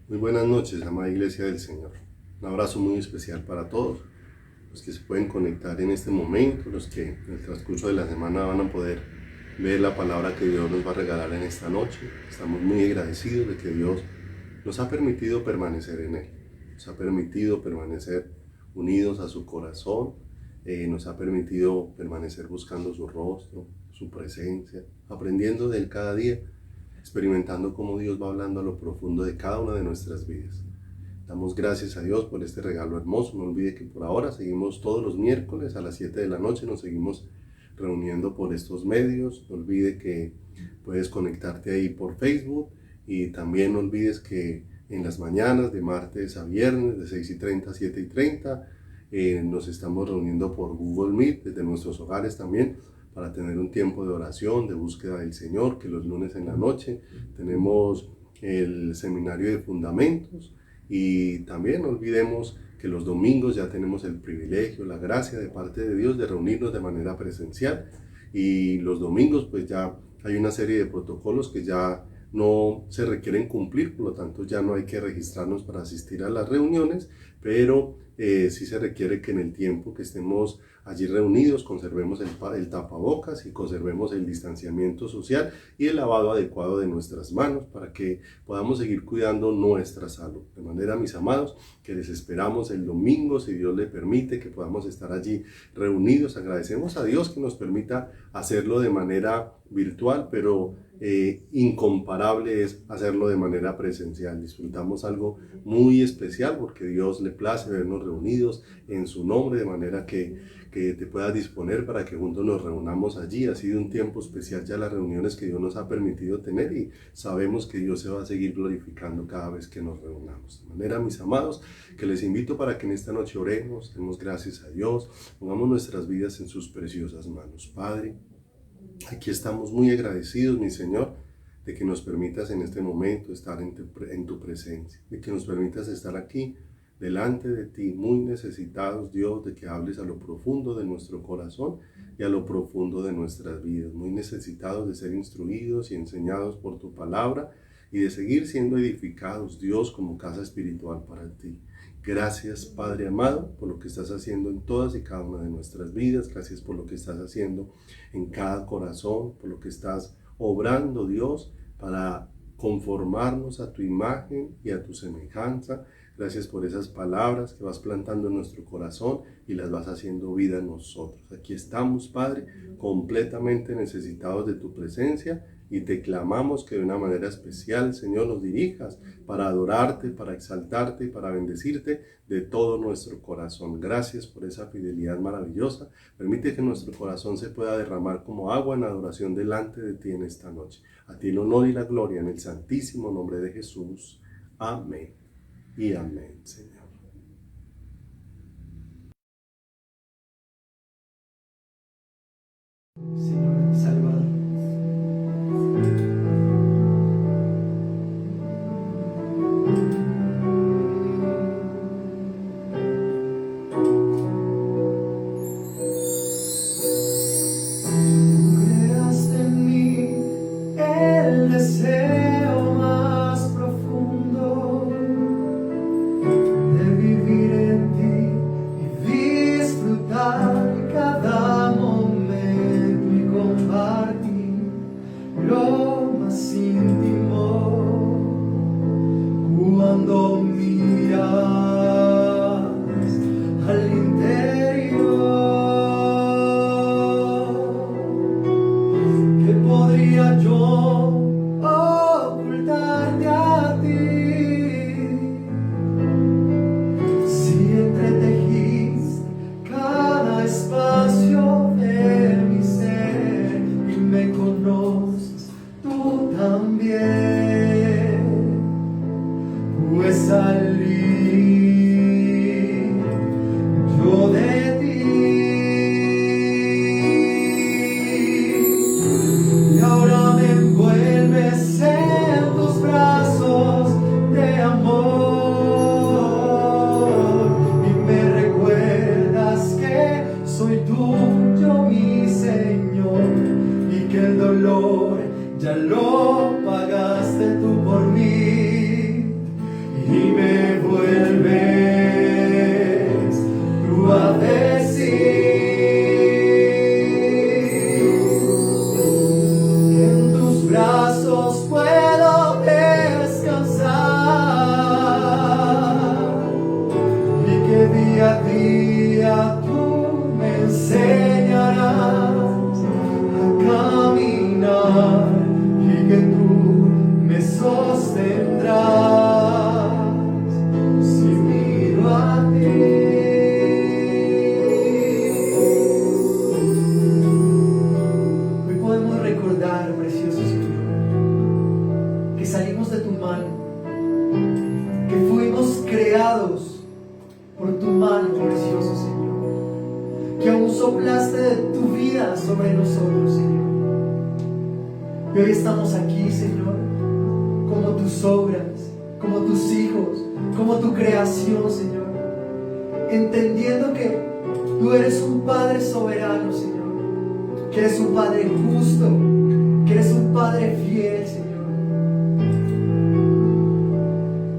Muy buenas noches, amada Iglesia del Señor. Un abrazo muy especial para todos, los que se pueden conectar en este momento, los que en el transcurso de la semana van a poder ver la palabra que Dios nos va a regalar en esta noche. Estamos muy agradecidos de que Dios nos ha permitido permanecer en Él, nos ha permitido permanecer unidos a su corazón, nos ha permitido permanecer buscando su rostro, su presencia, aprendiendo de Él cada día, experimentando cómo Dios va hablando a lo profundo de cada una de nuestras vidas. Damos gracias a Dios por este regalo hermoso. No olvide que por ahora seguimos todos los miércoles a las 7 de la noche, nos seguimos reuniendo por estos medios. No olvide que puedes conectarte ahí por Facebook y también no olvides que en las mañanas de martes a viernes de 6:30 a 7:30 nos estamos reuniendo por Google Meet desde nuestros hogares también para tener un tiempo de oración, de búsqueda del Señor, que los lunes en la noche tenemos el seminario de fundamentos y también no olvidemos que los domingos ya tenemos el privilegio, la gracia de parte de Dios de reunirnos de manera presencial y los domingos pues ya hay una serie de protocolos que ya no se requieren cumplir, por lo tanto ya no hay que registrarnos para asistir a las reuniones, pero sí se requiere que en el tiempo que estemos allí reunidos conservemos el tapabocas y conservemos el distanciamiento social y el lavado adecuado de nuestras manos para que podamos seguir cuidando nuestra salud. De manera, mis amados, que les esperamos el domingo, si Dios le permite, que podamos estar allí reunidos. Agradecemos a Dios que nos permita hacerlo de manera virtual, pero incomparable es hacerlo de manera presencial. Disfrutamos algo muy especial porque Dios le place vernos reunidos en su nombre, de manera que te puedas disponer para que juntos nos reunamos allí. Ha sido un tiempo especial ya las reuniones que Dios nos ha permitido tener y sabemos que Dios se va a seguir glorificando cada vez que nos reunamos. De manera, mis amados, que les invito para que en esta noche oremos, demos gracias a Dios, pongamos nuestras vidas en sus preciosas manos. Padre, aquí estamos muy agradecidos, mi Señor, de que nos permitas en este momento estar en tu presencia, de que nos permitas estar aquí delante de ti, muy necesitados, Dios, de que hables a lo profundo de nuestro corazón y a lo profundo de nuestras vidas, muy necesitados de ser instruidos y enseñados por tu palabra y de seguir siendo edificados, Dios, como casa espiritual para ti. Gracias, Padre amado, por lo que estás haciendo en todas y cada una de nuestras vidas. Gracias por lo que estás haciendo en cada corazón, por lo que estás obrando, Dios, para conformarnos a tu imagen y a tu semejanza. Gracias por esas palabras que vas plantando en nuestro corazón y las vas haciendo vida en nosotros. Aquí estamos, Padre, completamente necesitados de tu presencia y te clamamos que de una manera especial, Señor, nos dirijas para adorarte, para exaltarte y para bendecirte de todo nuestro corazón. Gracias por esa fidelidad maravillosa. Permite que nuestro corazón se pueda derramar como agua en adoración delante de ti en esta noche. A ti el honor y la gloria en el santísimo nombre de Jesús. Amén y amén, Señor. Señor Salvador. Creaste en mí el deseo más profundo de vivir en ti y disfrutar cada momento y compartir. tu mano, que fuimos creados por tu mano, precioso Señor, que aún soplaste de tu vida sobre nosotros, Señor. Y hoy estamos aquí, Señor, como tus obras, como tus hijos, como tu creación, Señor, entendiendo que tú eres un Padre soberano, Señor, que eres un Padre justo, que eres un Padre fiel, Señor,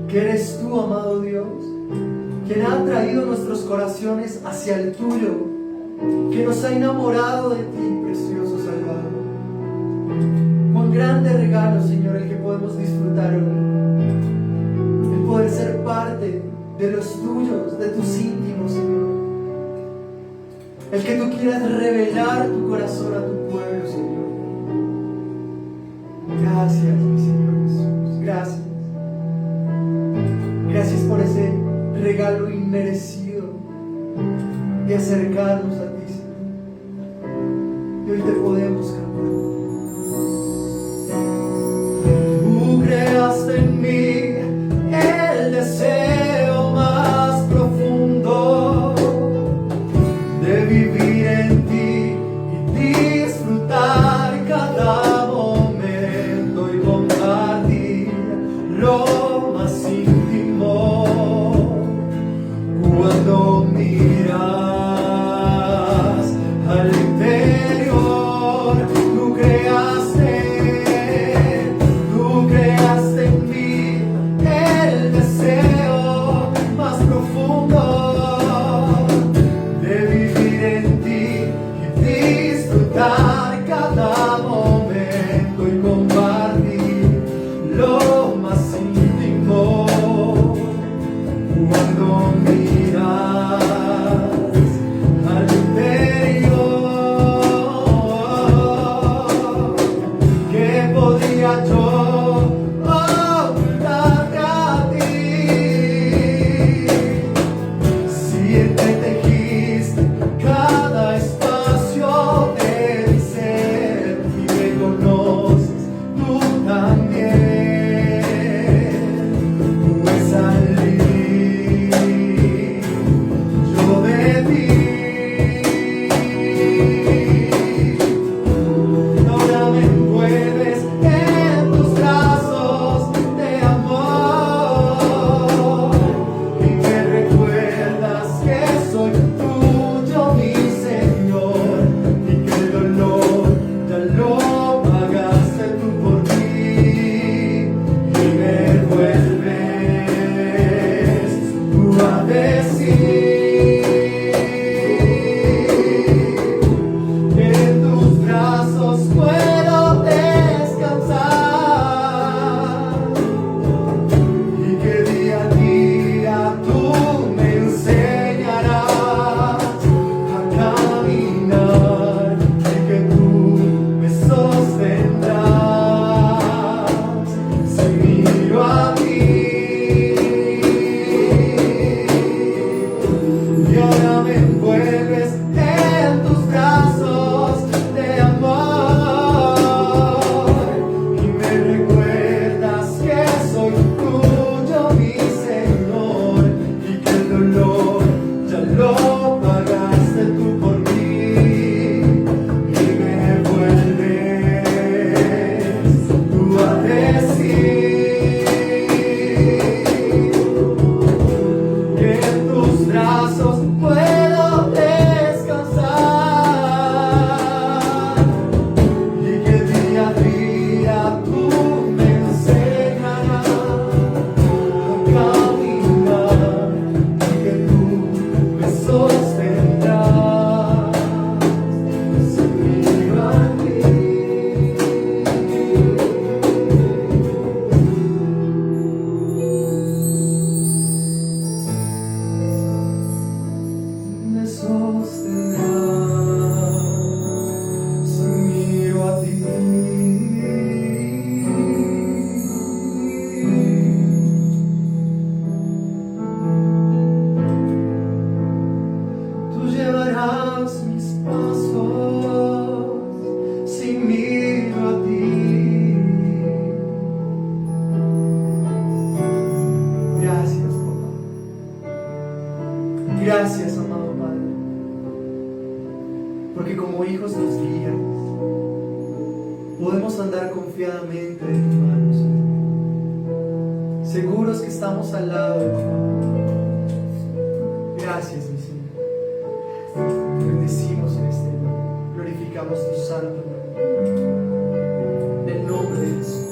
que eres tú, amado Dios, quien ha traído nuestros corazones hacia el tuyo, que nos ha enamorado de ti, precioso Salvador. Un grande regalo, Señor, el que podemos disfrutar hoy, el poder ser parte de los tuyos, de tus íntimos, Señor, el que tú quieras revelar tu corazón a tu pueblo, Señor. Gracias, mi Señor Jesús, gracias. Gracias por ese regalo inmerecido de acercarnos a ti, Señor. Y hoy te podemos cantar. Tú creaste en mí el deseo más profundo de vivir en ti y disfrutar cada momento y compartir lo más íntimo. Cuando miras al interior, tú creaste en mí el deseo más profundo de vivir en ti y disfrutar cada momento y compartir lo más íntimo. Cuando miras al interior, ¿qué podría yo ocultarte a ti? Si te tejiste cada espacio de mi ser y me conoces tú también. Gracias, amado Padre, porque como hijos nos guías. Podemos andar confiadamente de tu mano, Señor, seguros que estamos al lado de tu mano. Gracias, mi Señor. Te bendecimos en este día. Glorificamos tu santo nombre. En el nombre de Jesús.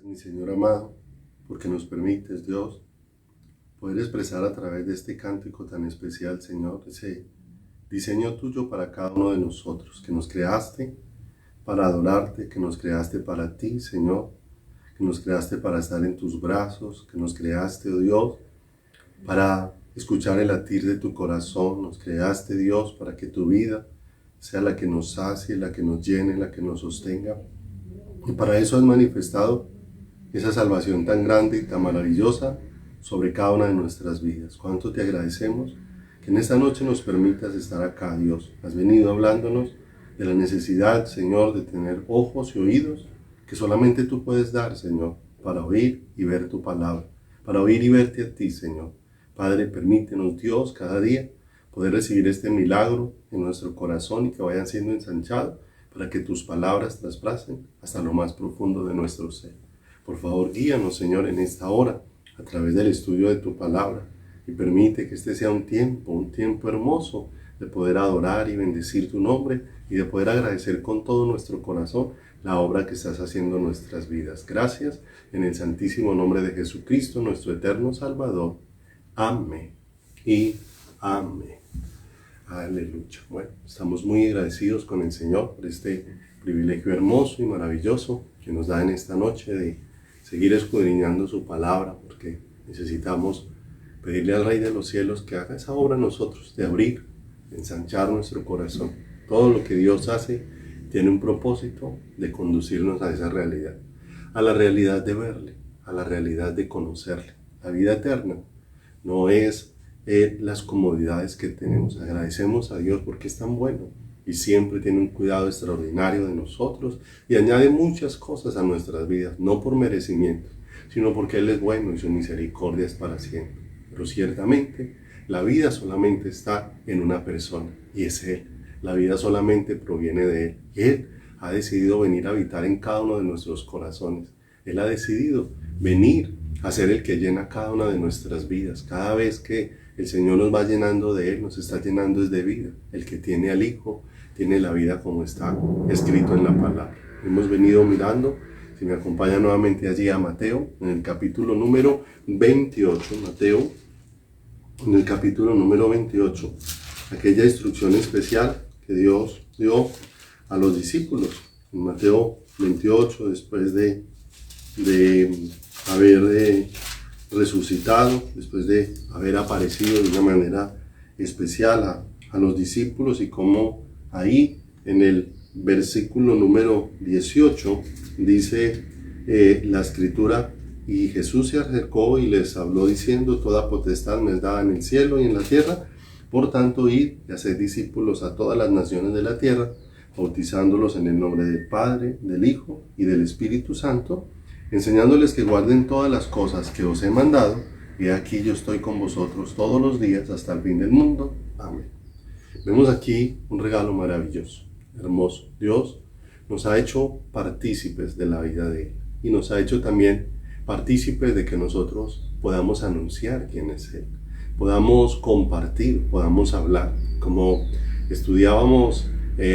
Mi Señor amado, porque nos permites, Dios, poder expresar a través de este cántico tan especial, Señor, ese diseño tuyo para cada uno de nosotros, que nos creaste para adorarte, que nos creaste para ti, Señor, que nos creaste para estar en tus brazos, que nos creaste, oh Dios, para escuchar el latir de tu corazón, nos creaste, Dios, para que tu vida sea la que nos sacie, la que nos llene, la que nos sostenga. Y para eso has manifestado esa salvación tan grande y tan maravillosa sobre cada una de nuestras vidas. Cuánto te agradecemos que en esta noche nos permitas estar acá, Dios. Has venido hablándonos de la necesidad, Señor, de tener ojos y oídos que solamente tú puedes dar, Señor, para oír y ver tu palabra, para oír y verte a ti, Señor. Padre, permítenos, Dios, cada día poder recibir este milagro en nuestro corazón y que vayan siendo ensanchados para que tus palabras traspasen hasta lo más profundo de nuestro ser. Por favor, guíanos, Señor, en esta hora, a través del estudio de tu palabra, y permite que este sea un tiempo hermoso de poder adorar y bendecir tu nombre y de poder agradecer con todo nuestro corazón la obra que estás haciendo en nuestras vidas. Gracias, en el santísimo nombre de Jesucristo, nuestro eterno Salvador. Amén y amén. Aleluya. Bueno, estamos muy agradecidos con el Señor por este privilegio hermoso y maravilloso que nos da en esta noche de seguir escudriñando su palabra, porque necesitamos pedirle al Rey de los Cielos que haga esa obra en nosotros, de abrir, de ensanchar nuestro corazón. Todo lo que Dios hace tiene un propósito de conducirnos a esa realidad, a la realidad de verle, a la realidad de conocerle. La vida eterna no es las comodidades que tenemos. Agradecemos a Dios porque es tan bueno y siempre tiene un cuidado extraordinario de nosotros y añade muchas cosas a nuestras vidas, no por merecimiento, sino porque Él es bueno y su misericordia es para siempre. Pero ciertamente la vida solamente está en una persona y es Él. La vida solamente proviene de Él y Él ha decidido venir a habitar en cada uno de nuestros corazones. Él ha decidido venir a ser el que llena cada una de nuestras vidas. Cada vez que el Señor nos va llenando de Él, nos está llenando es de vida. El que tiene al Hijo tiene la vida como está escrito en la palabra. Hemos venido mirando, si me acompaña nuevamente allí a Mateo, en el capítulo número 28, Mateo, en el capítulo número 28, aquella instrucción especial que Dios dio a los discípulos. En Mateo 28, después de haber resucitado, después de haber aparecido de una manera especial a los discípulos, y como ahí en el versículo número 18 dice la escritura: y Jesús se acercó y les habló diciendo: toda potestad me es dada en el cielo y en la tierra, por tanto id y haced discípulos a todas las naciones de la tierra, bautizándolos en el nombre del Padre, del Hijo y del Espíritu Santo, enseñándoles que guarden todas las cosas que os he mandado, y aquí yo estoy con vosotros todos los días hasta el fin del mundo. Amén. Vemos aquí un regalo maravilloso, hermoso. Dios nos ha hecho partícipes de la vida de Él y nos ha hecho también partícipes de que nosotros podamos anunciar quién es Él, podamos compartir, podamos hablar. Como estudiábamos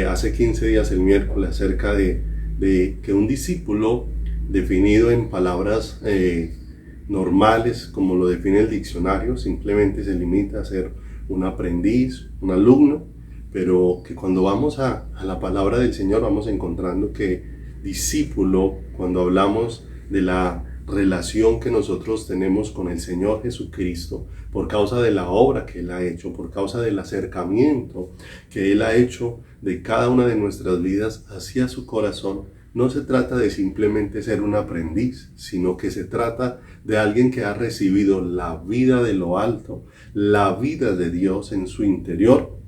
hace 15 días el miércoles acerca de que un discípulo definido en palabras normales, como lo define el diccionario, simplemente se limita a ser un aprendiz, un alumno, pero que cuando vamos a la palabra del Señor vamos encontrando que discípulo, cuando hablamos de la relación que nosotros tenemos con el Señor Jesucristo, por causa de la obra que Él ha hecho, por causa del acercamiento que Él ha hecho de cada una de nuestras vidas hacia su corazón, no se trata de simplemente ser un aprendiz, sino que se trata de alguien que ha recibido la vida de lo alto, la vida de Dios en su interior,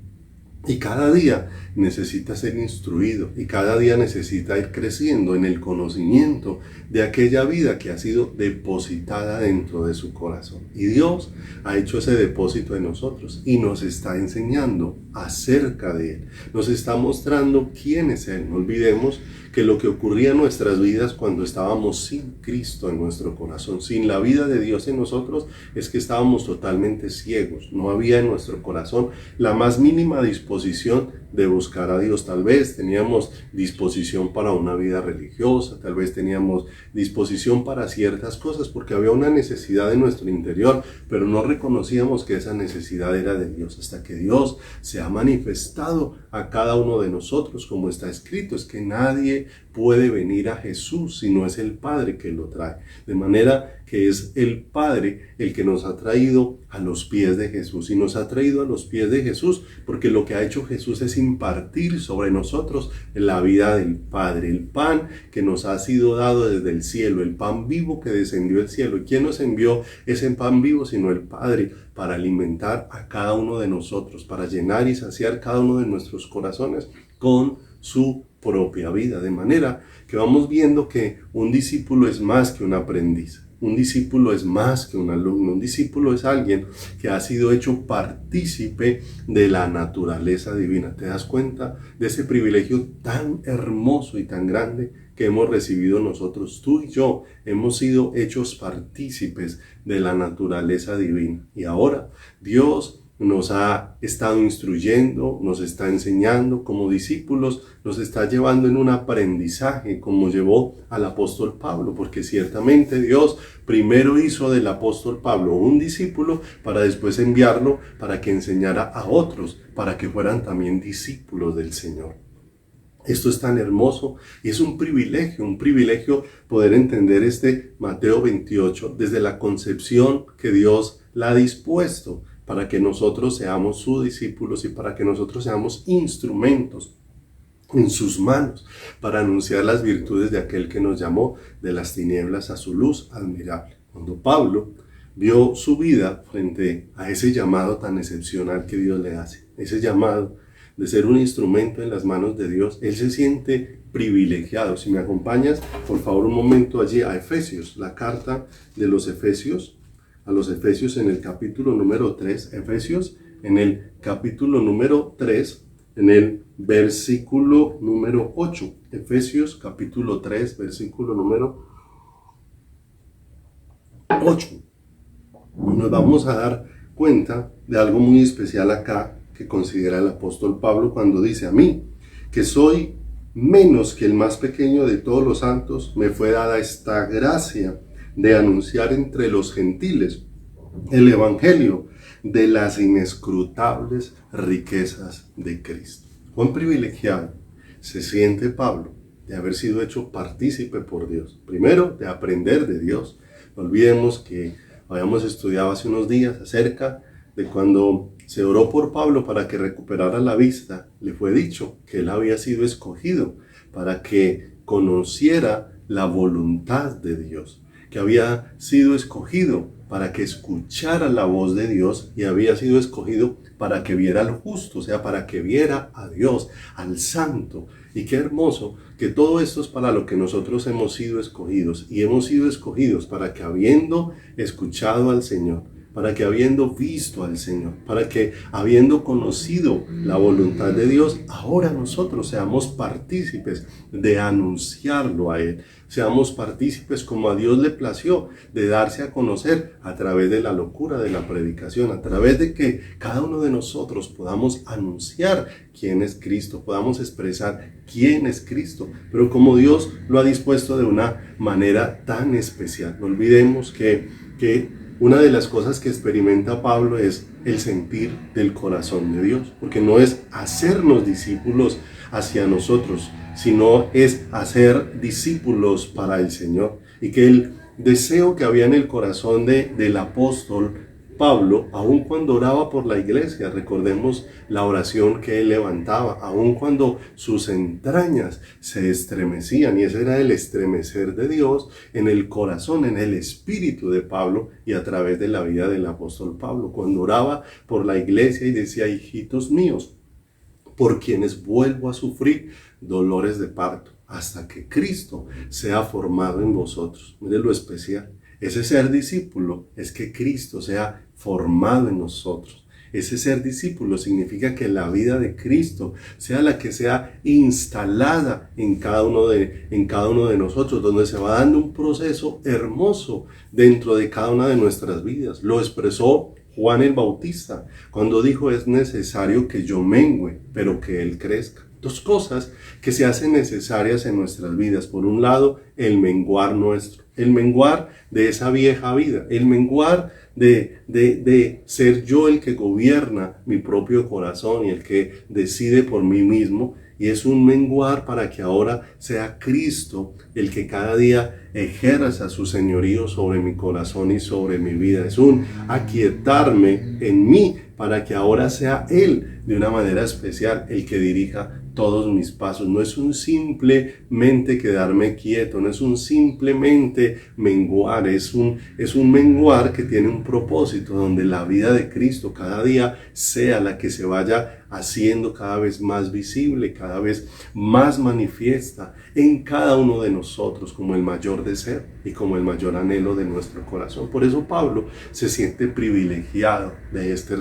y cada día necesita ser instruido y cada día necesita ir creciendo en el conocimiento de aquella vida que ha sido depositada dentro de su corazón. Y Dios ha hecho ese depósito en nosotros y nos está enseñando acerca de Él. Nos está mostrando quién es Él. No olvidemos que lo que ocurría en nuestras vidas cuando estábamos sin Cristo en nuestro corazón, sin la vida de Dios en nosotros, es que estábamos totalmente ciegos. No había en nuestro corazón la más mínima disposición de buscar a Dios. Tal vez teníamos disposición para una vida religiosa, tal vez teníamos disposición para ciertas cosas porque había una necesidad en nuestro interior, pero no reconocíamos que esa necesidad era de Dios, hasta que Dios se ha manifestado a cada uno de nosotros, como está escrito, es que nadie puede venir a Jesús si no es el Padre que lo trae. De manera que es el Padre el que nos ha traído a los pies de Jesús, y nos ha traído a los pies de Jesús porque lo que ha hecho Jesús es impartir sobre nosotros la vida del Padre, el pan que nos ha sido dado desde el cielo, el pan vivo que descendió del cielo. ¿Y quién nos envió ese pan vivo sino el Padre? Para alimentar a cada uno de nosotros, para llenar y saciar cada uno de nuestros corazones con su propia vida. De manera que vamos viendo que un discípulo es más que un aprendiz. Un discípulo es más que un alumno. Un discípulo es alguien que ha sido hecho partícipe de la naturaleza divina. ¿Te das cuenta de ese privilegio tan hermoso y tan grande que hemos recibido nosotros? Tú y yo hemos sido hechos partícipes de la naturaleza divina. Y ahora Dios nos ha estado instruyendo, nos está enseñando como discípulos, nos está llevando en un aprendizaje como llevó al apóstol Pablo, porque ciertamente Dios primero hizo del apóstol Pablo un discípulo para después enviarlo para que enseñara a otros, para que fueran también discípulos del Señor. Esto es tan hermoso y es un privilegio poder entender este Mateo 28 desde la concepción que Dios la ha dispuesto para que nosotros seamos sus discípulos y para que nosotros seamos instrumentos en sus manos para anunciar las virtudes de aquel que nos llamó de las tinieblas a su luz admirable. Cuando Pablo vio su vida frente a ese llamado tan excepcional que Dios le hace, ese llamado de ser un instrumento en las manos de Dios, él se siente privilegiado. Si me acompañas, por favor, un momento allí a Efesios, la carta de los Efesios, a los Efesios en el capítulo número 3, Efesios en el capítulo número 3, en el versículo número 8, Efesios capítulo 3, versículo número 8. Nos vamos a dar cuenta de algo muy especial acá que considera el apóstol Pablo cuando dice: a mí, que soy menos que el más pequeño de todos los santos, me fue dada esta gracia de anunciar entre los gentiles el evangelio de las inescrutables riquezas de Cristo. Cuán privilegiado se siente Pablo de haber sido hecho partícipe por Dios. Primero, de aprender de Dios. No olvidemos que habíamos estudiado hace unos días acerca de cuando se oró por Pablo para que recuperara la vista. Le fue dicho que él había sido escogido para que conociera la voluntad de Dios, que había sido escogido para que escuchara la voz de Dios y había sido escogido para que viera al justo, o sea, para que viera a Dios, al santo. Y qué hermoso que todo esto es para lo que nosotros hemos sido escogidos, y hemos sido escogidos para que, habiendo escuchado al Señor, para que habiendo visto al Señor, para que habiendo conocido la voluntad de Dios, ahora nosotros seamos partícipes de anunciarlo a Él, seamos partícipes como a Dios le plació de darse a conocer a través de la locura de la predicación, a través de que cada uno de nosotros podamos anunciar quién es Cristo, podamos expresar quién es Cristo, pero como Dios lo ha dispuesto de una manera tan especial. No olvidemos que una de las cosas que experimenta Pablo es el sentir del corazón de Dios, porque no es hacernos discípulos hacia nosotros, sino es hacer discípulos para el Señor, y que Él deseo que había en el corazón del apóstol Pablo, aun cuando oraba por la iglesia. Recordemos la oración que él levantaba, aun cuando sus entrañas se estremecían, y ese era el estremecer de Dios en el corazón, en el espíritu de Pablo y a través de la vida del apóstol Pablo, cuando oraba por la iglesia y decía: hijitos míos, por quienes vuelvo a sufrir dolores de parto, hasta que Cristo sea formado en vosotros. Mire lo especial. Ese ser discípulo es que Cristo sea formado en nosotros. Ese ser discípulo significa que la vida de Cristo sea la que sea instalada en cada uno de nosotros, donde se va dando un proceso hermoso dentro de cada una de nuestras vidas. Lo expresó Juan el Bautista cuando dijo: es necesario que yo mengüe, pero que Él crezca. Dos cosas que se hacen necesarias en nuestras vidas. Por un lado, el menguar nuestro, el menguar de esa vieja vida, el menguar de ser yo el que gobierna mi propio corazón y el que decide por mí mismo. Y es un menguar para que ahora sea Cristo el que cada día ejerza su señorío sobre mi corazón y sobre mi vida. Es un aquietarme en mí para que ahora sea Él de una manera especial el que dirija todos mis pasos. No es un simplemente quedarme quieto, no es un simplemente menguar, es un menguar que tiene un propósito, donde la vida de Cristo cada día sea la que se vaya haciendo cada vez más visible, cada vez más manifiesta en cada uno de nosotros como el mayor deseo y como el mayor anhelo de nuestro corazón. Por eso Pablo se siente privilegiado de este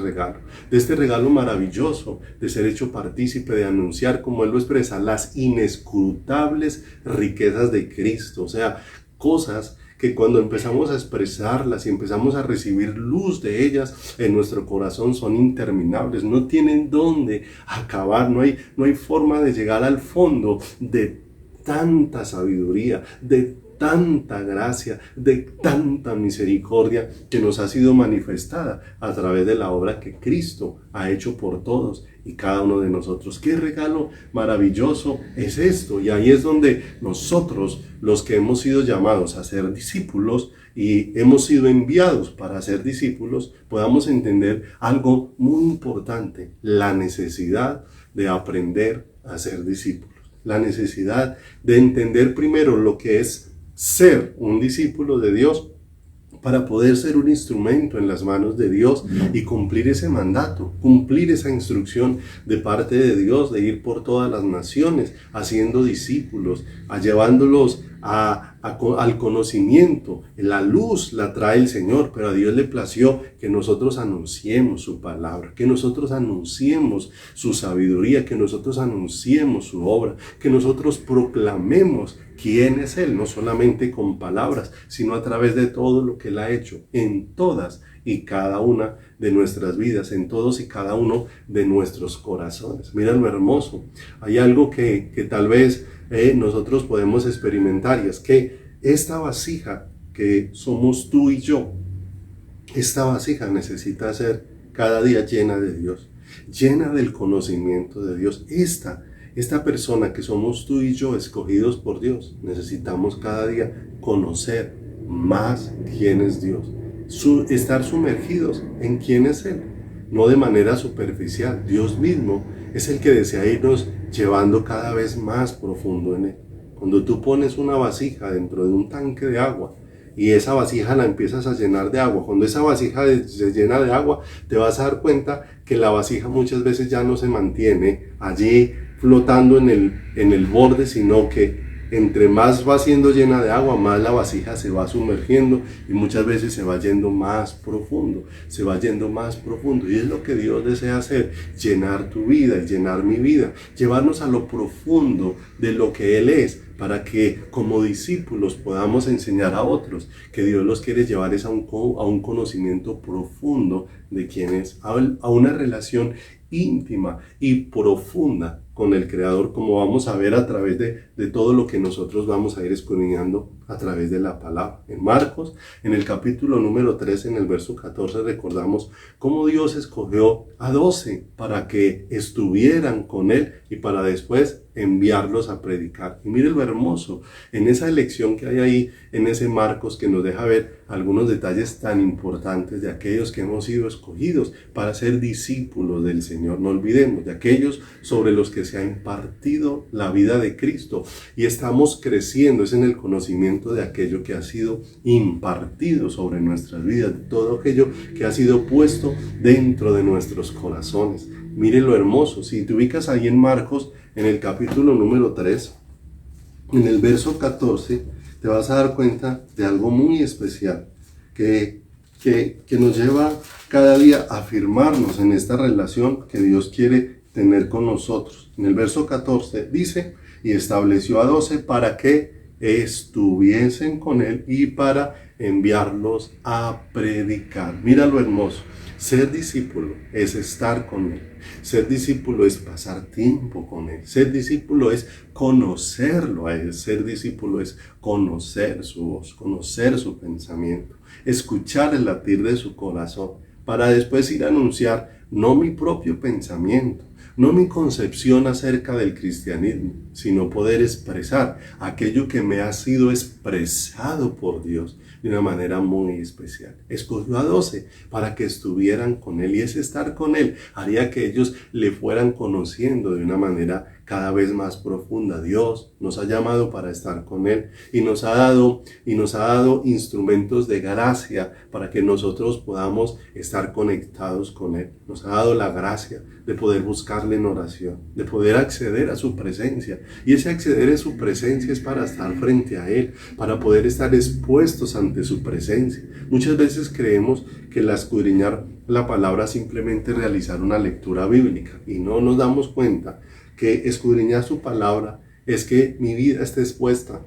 regalo maravilloso de ser hecho partícipe, de anunciar, como él lo expresa, las inescrutables riquezas de Cristo. O sea, cosas que cuando empezamos a expresarlas y empezamos a recibir luz de ellas en nuestro corazón son interminables, no tienen dónde acabar, no hay forma de llegar al fondo de tanta sabiduría, de tanta gracia, de tanta misericordia que nos ha sido manifestada a través de la obra que Cristo ha hecho por todos y cada uno de nosotros. ¡Qué regalo maravilloso es esto! Y ahí es donde nosotros, los que hemos sido llamados a ser discípulos y hemos sido enviados para ser discípulos, podamos entender algo muy importante: la necesidad de aprender a ser discípulos. La necesidad de entender primero lo que es ser un discípulo de Dios para poder ser un instrumento en las manos de Dios y cumplir ese mandato, cumplir esa instrucción de parte de Dios de ir por todas las naciones haciendo discípulos, llevándolos al conocimiento. La luz la trae el Señor, pero a Dios le plació que nosotros anunciemos su palabra, que nosotros anunciemos su sabiduría, que nosotros anunciemos su obra, que nosotros proclamemos quién es Él, no solamente con palabras, sino a través de todo lo que Él ha hecho en todas y cada una de nuestras vidas, en todos y cada uno de nuestros corazones. Mira lo hermoso. Hay algo que tal vez nosotros podemos experimentar, y es que esta vasija que somos tú y yo, esta vasija necesita ser cada día llena de Dios, llena del conocimiento de Dios. Esta persona que somos tú y yo, escogidos por Dios, necesitamos cada día conocer más quién es Dios, estar sumergidos en quién es Él, no de manera superficial. Dios mismo es el que desea irnos llevando cada vez más profundo en Él. Cuando tú pones una vasija dentro de un tanque de agua y esa vasija la empiezas a llenar de agua, cuando esa vasija se llena de agua, te vas a dar cuenta que la vasija muchas veces ya no se mantiene allí flotando en el borde, sino que entre más va siendo llena de agua, más la vasija se va sumergiendo y muchas veces se va yendo más profundo, y es lo que Dios desea hacer: llenar tu vida y llenar mi vida, llevarnos a lo profundo de lo que Él es, para que como discípulos podamos enseñar a otros que Dios los quiere llevar a un conocimiento profundo de quién es, a una relación íntima y profunda con el Creador, como vamos a ver a través de de todo lo que nosotros vamos a ir escudriñando a través de la palabra. En Marcos, en el capítulo número 3, en el verso 14, recordamos cómo Dios escogió a 12 para que estuvieran con Él y para después enviarlos a predicar. Y mire lo hermoso, en esa elección que hay ahí, en ese Marcos, que nos deja ver algunos detalles tan importantes de aquellos que hemos sido escogidos para ser discípulos del Señor. No olvidemos de aquellos sobre los que se ha impartido la vida de Cristo y estamos creciendo, es en el conocimiento de aquello que ha sido impartido sobre nuestras vidas, de todo aquello que ha sido puesto dentro de nuestros corazones. Mire lo hermoso, si te ubicas ahí en Marcos, en el capítulo número 3, en el verso 14, te vas a dar cuenta de algo muy especial que nos lleva cada día a afirmarnos en esta relación que Dios quiere tener con nosotros. En el verso 14 dice, y estableció a 12 para que estuviesen con Él y para enviarlos a predicar. Mira lo hermoso. Ser discípulo es estar con Él. Ser discípulo es pasar tiempo con Él. Ser discípulo es conocerlo a Él. Ser discípulo es conocer su voz, conocer su pensamiento, escuchar el latir de su corazón, para después ir a anunciar no mi propio pensamiento, no mi concepción acerca del cristianismo, sino poder expresar aquello que me ha sido expresado por Dios de una manera muy especial. Escogió a 12 para que estuvieran con Él, y ese estar con Él haría que ellos le fueran conociendo de una manera cada vez más profunda. Dios nos ha llamado para estar con Él y nos ha dado instrumentos de gracia para que nosotros podamos estar conectados con Él. Nos ha dado la gracia de poder buscarle en oración, de poder acceder a su presencia, y ese acceder a su presencia es para estar frente a Él, para poder estar expuestos ante su presencia. Muchas veces creemos que el escudriñar la palabra es simplemente realizar una lectura bíblica, y no nos damos cuenta que escudriñar su palabra es que mi vida esté expuesta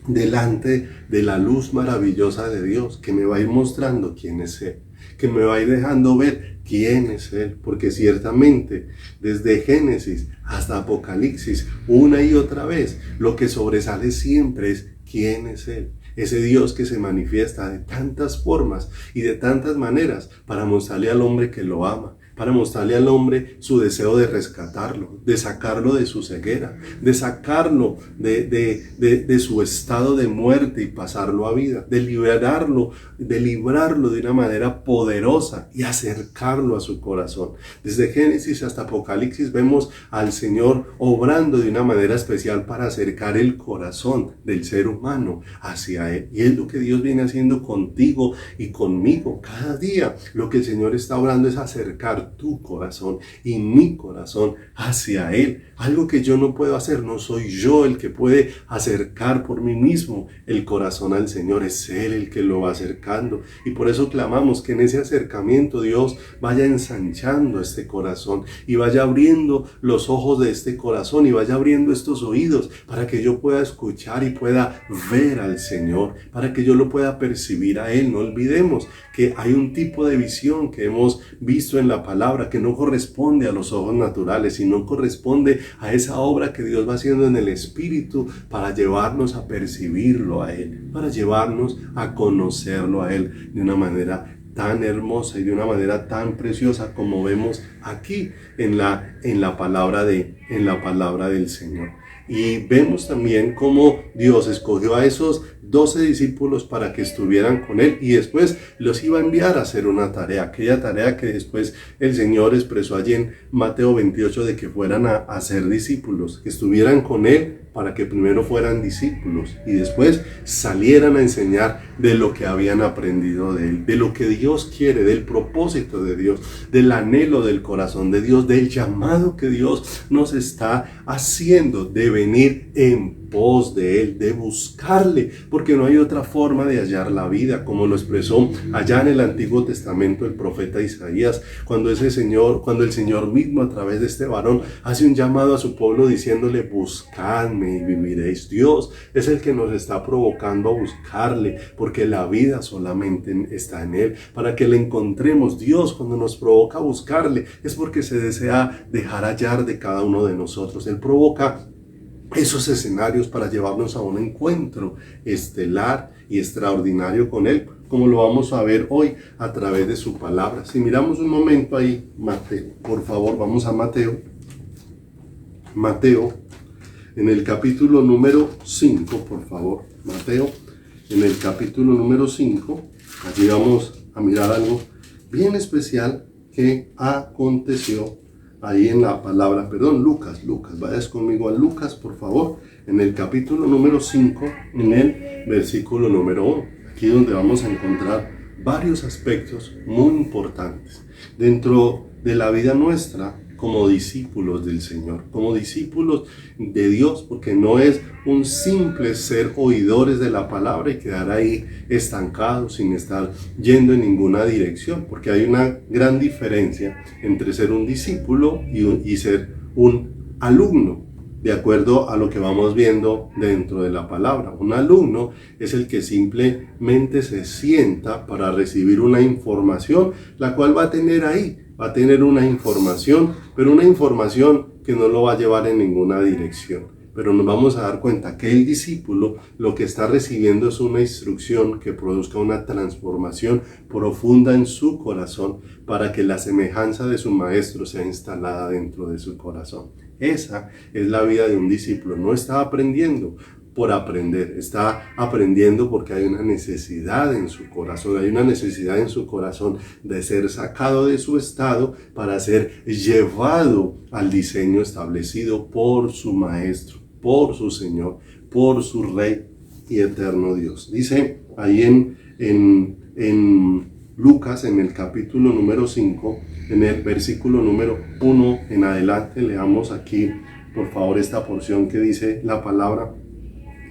delante de la luz maravillosa de Dios, que me va a ir mostrando quién es Él, que me va a ir dejando ver quién es Él, porque ciertamente desde Génesis hasta Apocalipsis, una y otra vez, lo que sobresale siempre es quién es Él. Ese Dios que se manifiesta de tantas formas y de tantas maneras para mostrarle al hombre que lo ama, para mostrarle al hombre su deseo de rescatarlo, de sacarlo de su ceguera, de sacarlo de su estado de muerte y pasarlo a vida, de librarlo de una manera poderosa y acercarlo a su corazón. Desde Génesis hasta Apocalipsis vemos al Señor obrando de una manera especial para acercar el corazón del ser humano hacia Él. Y es lo que Dios viene haciendo contigo y conmigo cada día. Lo que el Señor está obrando es acercar tu corazón y mi corazón hacia Él. Algo que yo no puedo hacer, no soy yo el que puede acercar por mí mismo el corazón al Señor, es Él el que lo va acercando. Y por eso clamamos que en ese acercamiento Dios vaya ensanchando este corazón y vaya abriendo los ojos de este corazón y vaya abriendo estos oídos para que yo pueda escuchar y pueda ver al Señor, para que yo lo pueda percibir a Él. No olvidemos que hay un tipo de visión que hemos visto en la palabra que no corresponde a los ojos naturales, sino corresponde a esa obra que Dios va haciendo en el Espíritu para llevarnos a percibirlo a Él, para llevarnos a conocerlo a Él de una manera tan hermosa y de una manera tan preciosa como vemos aquí en la palabra del Señor. Y vemos también cómo Dios escogió a esos 12 discípulos para que estuvieran con Él y después los iba a enviar a hacer una tarea, aquella tarea que después el Señor expresó allí en Mateo 28 de que fueran a ser discípulos, que estuvieran con Él para que primero fueran discípulos y después salieran a enseñar de lo que habían aprendido de Él, de lo que Dios quiere, del propósito de Dios, del anhelo del corazón de Dios, del llamado que Dios nos está haciendo de venir en pos de Él, de buscarle, porque no hay otra forma de hallar la vida, como lo expresó allá en el Antiguo Testamento el profeta Isaías, cuando el Señor mismo a través de este varón hace un llamado a su pueblo diciéndole: buscadme y viviréis. Dios es el que nos está provocando a buscarle, porque la vida solamente está en Él, para que le encontremos. Dios, cuando nos provoca a buscarle, es porque se desea dejar hallar de cada uno de nosotros. Él provoca esos escenarios para llevarnos a un encuentro estelar y extraordinario con Él, como lo vamos a ver hoy a través de su palabra. Si miramos un momento ahí, Mateo, por favor, vamos a Mateo. Mateo, en el capítulo número 5, por favor. Mateo, en el capítulo número 5, allí vamos a mirar algo bien especial que aconteció ahí en la palabra, Lucas, vayas conmigo a Lucas, por favor, en el capítulo número 5, en el versículo número 1, aquí donde vamos a encontrar varios aspectos muy importantes dentro de la vida nuestra como discípulos del Señor, como discípulos de Dios, porque no es un simple ser oidores de la palabra y quedar ahí estancados sin estar yendo en ninguna dirección, porque hay una gran diferencia entre ser un discípulo y ser un alumno, de acuerdo a lo que vamos viendo dentro de la palabra. Un alumno es el que simplemente se sienta para recibir una información, la cual va a tener ahí, va a tener una información, pero una información que no lo va a llevar en ninguna dirección. Pero nos vamos a dar cuenta que el discípulo lo que está recibiendo es una instrucción que produzca una transformación profunda en su corazón para que la semejanza de su maestro sea instalada dentro de su corazón. Esa es la vida de un discípulo. No está aprendiendo por aprender, está aprendiendo porque hay una necesidad en su corazón, hay una necesidad en su corazón de ser sacado de su estado para ser llevado al diseño establecido por su maestro, por su Señor, por su Rey y eterno Dios. Dice ahí en Lucas, en el capítulo número 5, en el versículo número 1 en adelante, leamos aquí por favor esta porción que dice la palabra: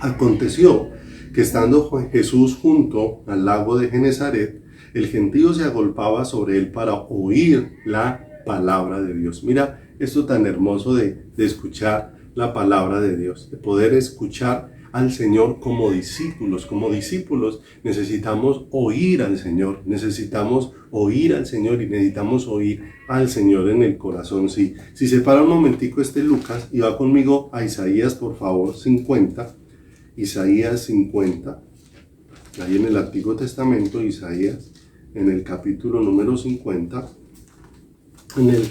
aconteció que estando Jesús junto al lago de Genesaret, el gentío se agolpaba sobre él para oír la palabra de Dios. Mira esto tan hermoso de escuchar la palabra de Dios, de poder escuchar al Señor como discípulos. Como discípulos necesitamos oír al Señor, necesitamos oír al Señor y necesitamos oír al Señor en el corazón. Si se para un momentico Lucas y va conmigo a Isaías, por favor, 50. Isaías 50, ahí en el Antiguo Testamento, Isaías, en el capítulo número 50, en el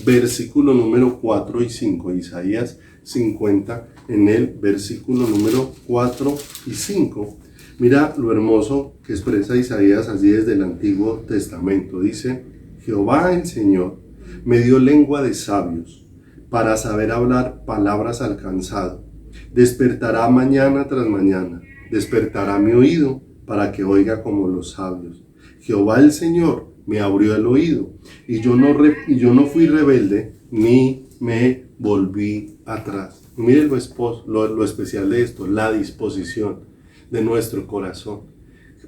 versículo número 4 y 5, Isaías 50, en el versículo número 4 y 5. Mira lo hermoso que expresa Isaías así desde el Antiguo Testamento. Dice: Jehová el Señor me dio lengua de sabios para saber hablar palabras al cansado. Despertará mañana tras mañana, despertará mi oído para que oiga como los sabios. Jehová el Señor me abrió el oído y yo no fui rebelde ni me volví atrás. Y mire lo especial de esto, la disposición de nuestro corazón,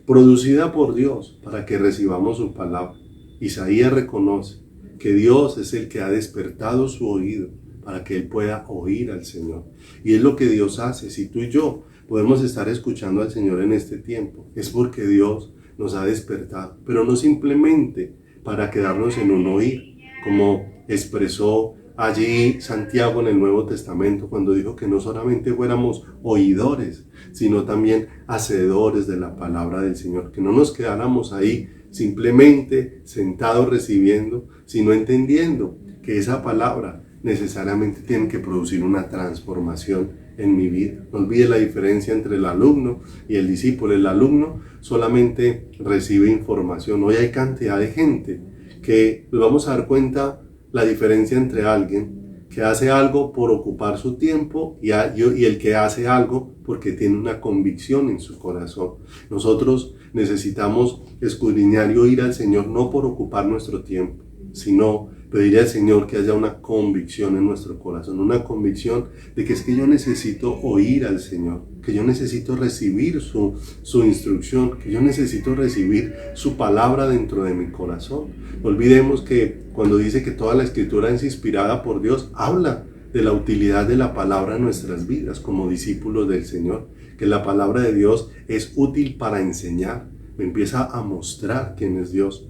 producida por Dios para que recibamos su palabra. Isaías reconoce que Dios es el que ha despertado su oído para que él pueda oír al Señor. Y es lo que Dios hace. Si tú y yo podemos estar escuchando al Señor en este tiempo, es porque Dios nos ha despertado, pero no simplemente para quedarnos en un oír, como expresó allí Santiago en el Nuevo Testamento cuando dijo que no solamente fuéramos oidores, sino también hacedores de la palabra del Señor, que no nos quedáramos ahí simplemente sentados recibiendo, sino entendiendo que esa palabra necesariamente tiene que producir una transformación en mi vida. No olvide la diferencia entre el alumno y el discípulo. El alumno solamente recibe información. Hoy hay cantidad de gente que nos vamos a dar cuenta la diferencia entre alguien que hace algo por ocupar su tiempo y el que hace algo porque tiene una convicción en su corazón. Nosotros necesitamos escudriñar y oír al Señor no por ocupar nuestro tiempo, sino pedirle al Señor que haya una convicción en nuestro corazón, una convicción de que es que yo necesito oír al Señor, que yo necesito recibir su instrucción, que yo necesito recibir su palabra dentro de mi corazón. No olvidemos que cuando dice que toda la Escritura es inspirada por Dios, habla de la utilidad de la palabra en nuestras vidas como discípulos del Señor, que la palabra de Dios es útil para enseñar, me empieza a mostrar quién es Dios.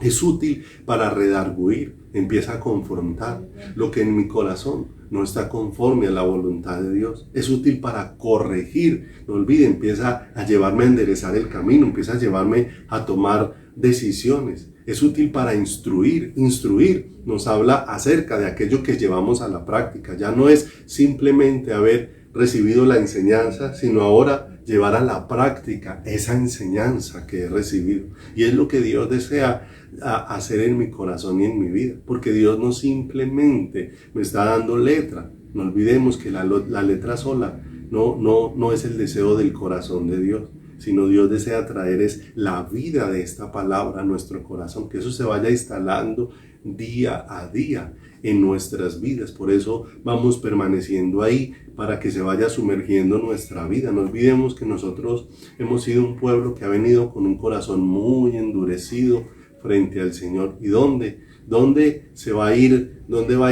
Es útil para redarguir, empieza a confrontar lo que en mi corazón no está conforme a la voluntad de Dios. Es útil para corregir. No olvide, empieza a llevarme a enderezar el camino, empieza a llevarme a tomar decisiones. Es útil para instruir. Instruir nos habla acerca de aquello que llevamos a la práctica. Ya no es simplemente haber recibido la enseñanza, sino ahora llevar a la práctica esa enseñanza que he recibido. Y es lo que Dios desea hacer en mi corazón y en mi vida, porque Dios no simplemente me está dando letra. No olvidemos que la letra sola no es el deseo del corazón de Dios, sino Dios desea traer es la vida de esta palabra a nuestro corazón, que eso se vaya instalando día a día en nuestras vidas. Por eso vamos permaneciendo ahí, para que se vaya sumergiendo nuestra vida. No olvidemos que nosotros hemos sido un pueblo que ha venido con un corazón muy endurecido frente al Señor. ¿Y dónde va a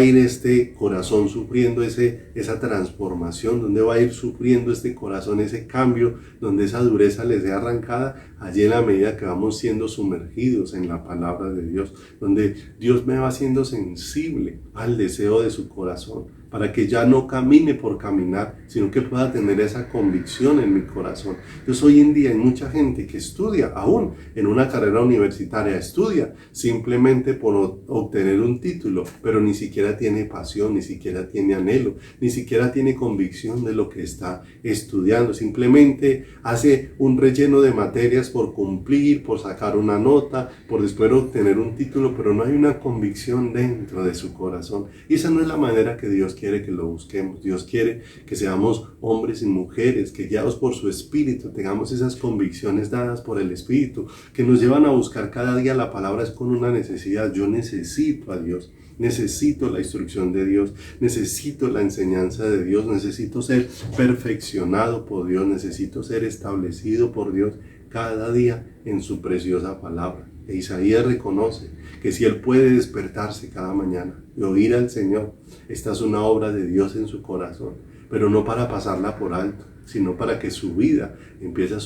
ir este corazón sufriendo esa transformación? ¿Dónde va a ir sufriendo este corazón ese cambio? Donde esa dureza les sea arrancada, allí en la medida que vamos siendo sumergidos en la palabra de Dios, donde Dios me va haciendo sensible al deseo de su corazón, para que ya no camine por caminar, sino que pueda tener esa convicción en mi corazón. Entonces hoy en día hay mucha gente que estudia, aún en una carrera universitaria, estudia simplemente por obtener un título, pero ni siquiera tiene pasión, ni siquiera tiene anhelo, ni siquiera tiene convicción de lo que está estudiando. Simplemente hace un relleno de materias por cumplir, por sacar una nota, por después obtener un título, pero no hay una convicción dentro de su corazón. Y esa no es la manera que Dios quiere que lo busquemos. Dios quiere que seamos hombres y mujeres, que guiados por su Espíritu tengamos esas convicciones dadas por el Espíritu, que nos llevan a buscar cada día la palabra. Es con una necesidad. Yo necesito a Dios, necesito la instrucción de Dios, necesito la enseñanza de Dios, necesito ser perfeccionado por Dios, necesito ser establecido por Dios cada día en su preciosa palabra. E Isaías reconoce que si él puede despertarse cada mañana y oír al Señor, esta es una obra de Dios en su corazón, pero no para pasarla por alto, sino para que su vida empiece a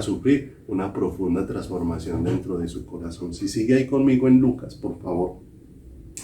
sufrir una profunda transformación dentro de su corazón. Si sigue ahí conmigo en Lucas, por favor.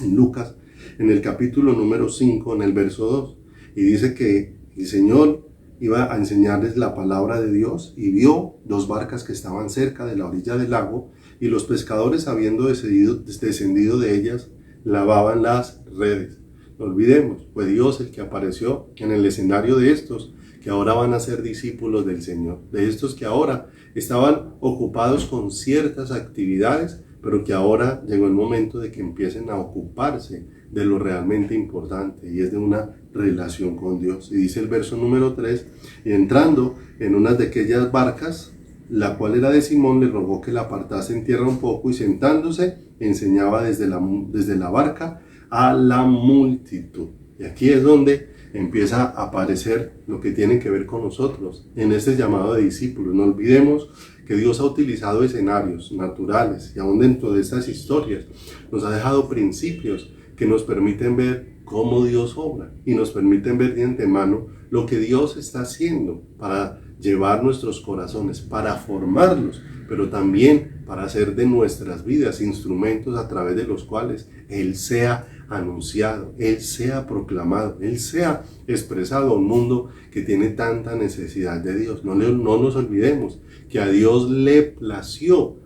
En Lucas, en el capítulo número 5, en el verso 2, y dice que el Señor iba a enseñarles la palabra de Dios y vio 2 barcas que estaban cerca de la orilla del lago, y los pescadores, habiendo descendido de ellas, lavaban las redes. No olvidemos, fue Dios el que apareció en el escenario de estos que ahora van a ser discípulos del Señor, de estos que ahora estaban ocupados con ciertas actividades, pero que ahora llegó el momento de que empiecen a ocuparse de lo realmente importante, y es de una relación con Dios. Y dice el verso número 3, y entrando en una de aquellas barcas, la cual era de Simón, le rogó que la apartase en tierra un poco, y sentándose enseñaba desde la barca a la multitud. Y aquí es donde empieza a aparecer lo que tiene que ver con nosotros en este llamado de discípulos. No olvidemos que Dios ha utilizado escenarios naturales, y aún dentro de estas historias nos ha dejado principios que nos permiten ver cómo Dios obra, y nos permiten ver de antemano lo que Dios está haciendo para llevar nuestros corazones, para formarlos, pero también para hacer de nuestras vidas instrumentos a través de los cuales Él sea anunciado, Él sea proclamado, Él sea expresado a un mundo que tiene tanta necesidad de Dios. No nos olvidemos que a Dios le plació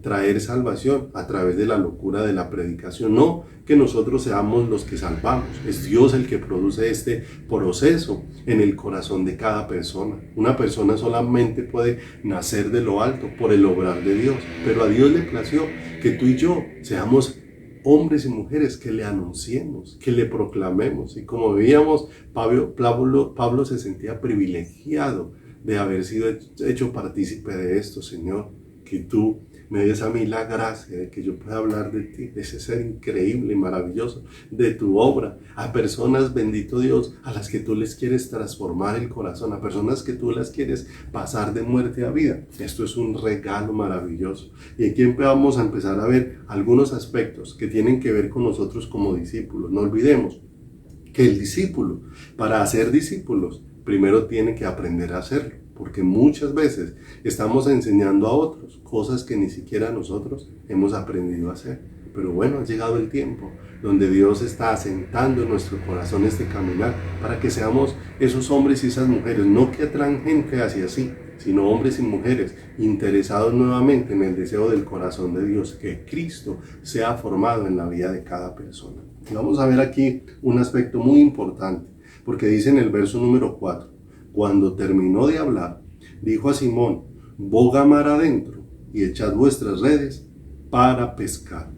traer salvación a través de la locura de la predicación. No que nosotros seamos los que salvamos, es Dios el que produce este proceso en el corazón de cada persona. Una persona solamente puede nacer de lo alto por el obrar de Dios, pero a Dios le plació que tú y yo seamos hombres y mujeres que le anunciemos, que le proclamemos. Y como veíamos, Pablo se sentía privilegiado de haber sido hecho partícipe de esto. Señor, que tú me des a mí la gracia de que yo pueda hablar de ti, de ese ser increíble y maravilloso, de tu obra, a personas, bendito Dios, a las que tú les quieres transformar el corazón, a personas que tú las quieres pasar de muerte a vida. Esto es un regalo maravilloso. Y aquí vamos a empezar a ver algunos aspectos que tienen que ver con nosotros como discípulos. No olvidemos que el discípulo, para hacer discípulos, primero tiene que aprender a hacerlo. Porque muchas veces estamos enseñando a otros cosas que ni siquiera nosotros hemos aprendido a hacer. pero bueno, ha llegado el tiempo donde Dios está asentando en nuestro corazón este caminar para que seamos esos hombres y esas mujeres, no que atraen gente hacia sí, sino hombres y mujeres interesados nuevamente en el deseo del corazón de Dios, que Cristo sea formado en la vida de cada persona. Y vamos a ver aquí un aspecto muy importante, porque dice en el verso número 4, cuando terminó de hablar, dijo a Simón, boga mar adentro y echad vuestras redes para pescar.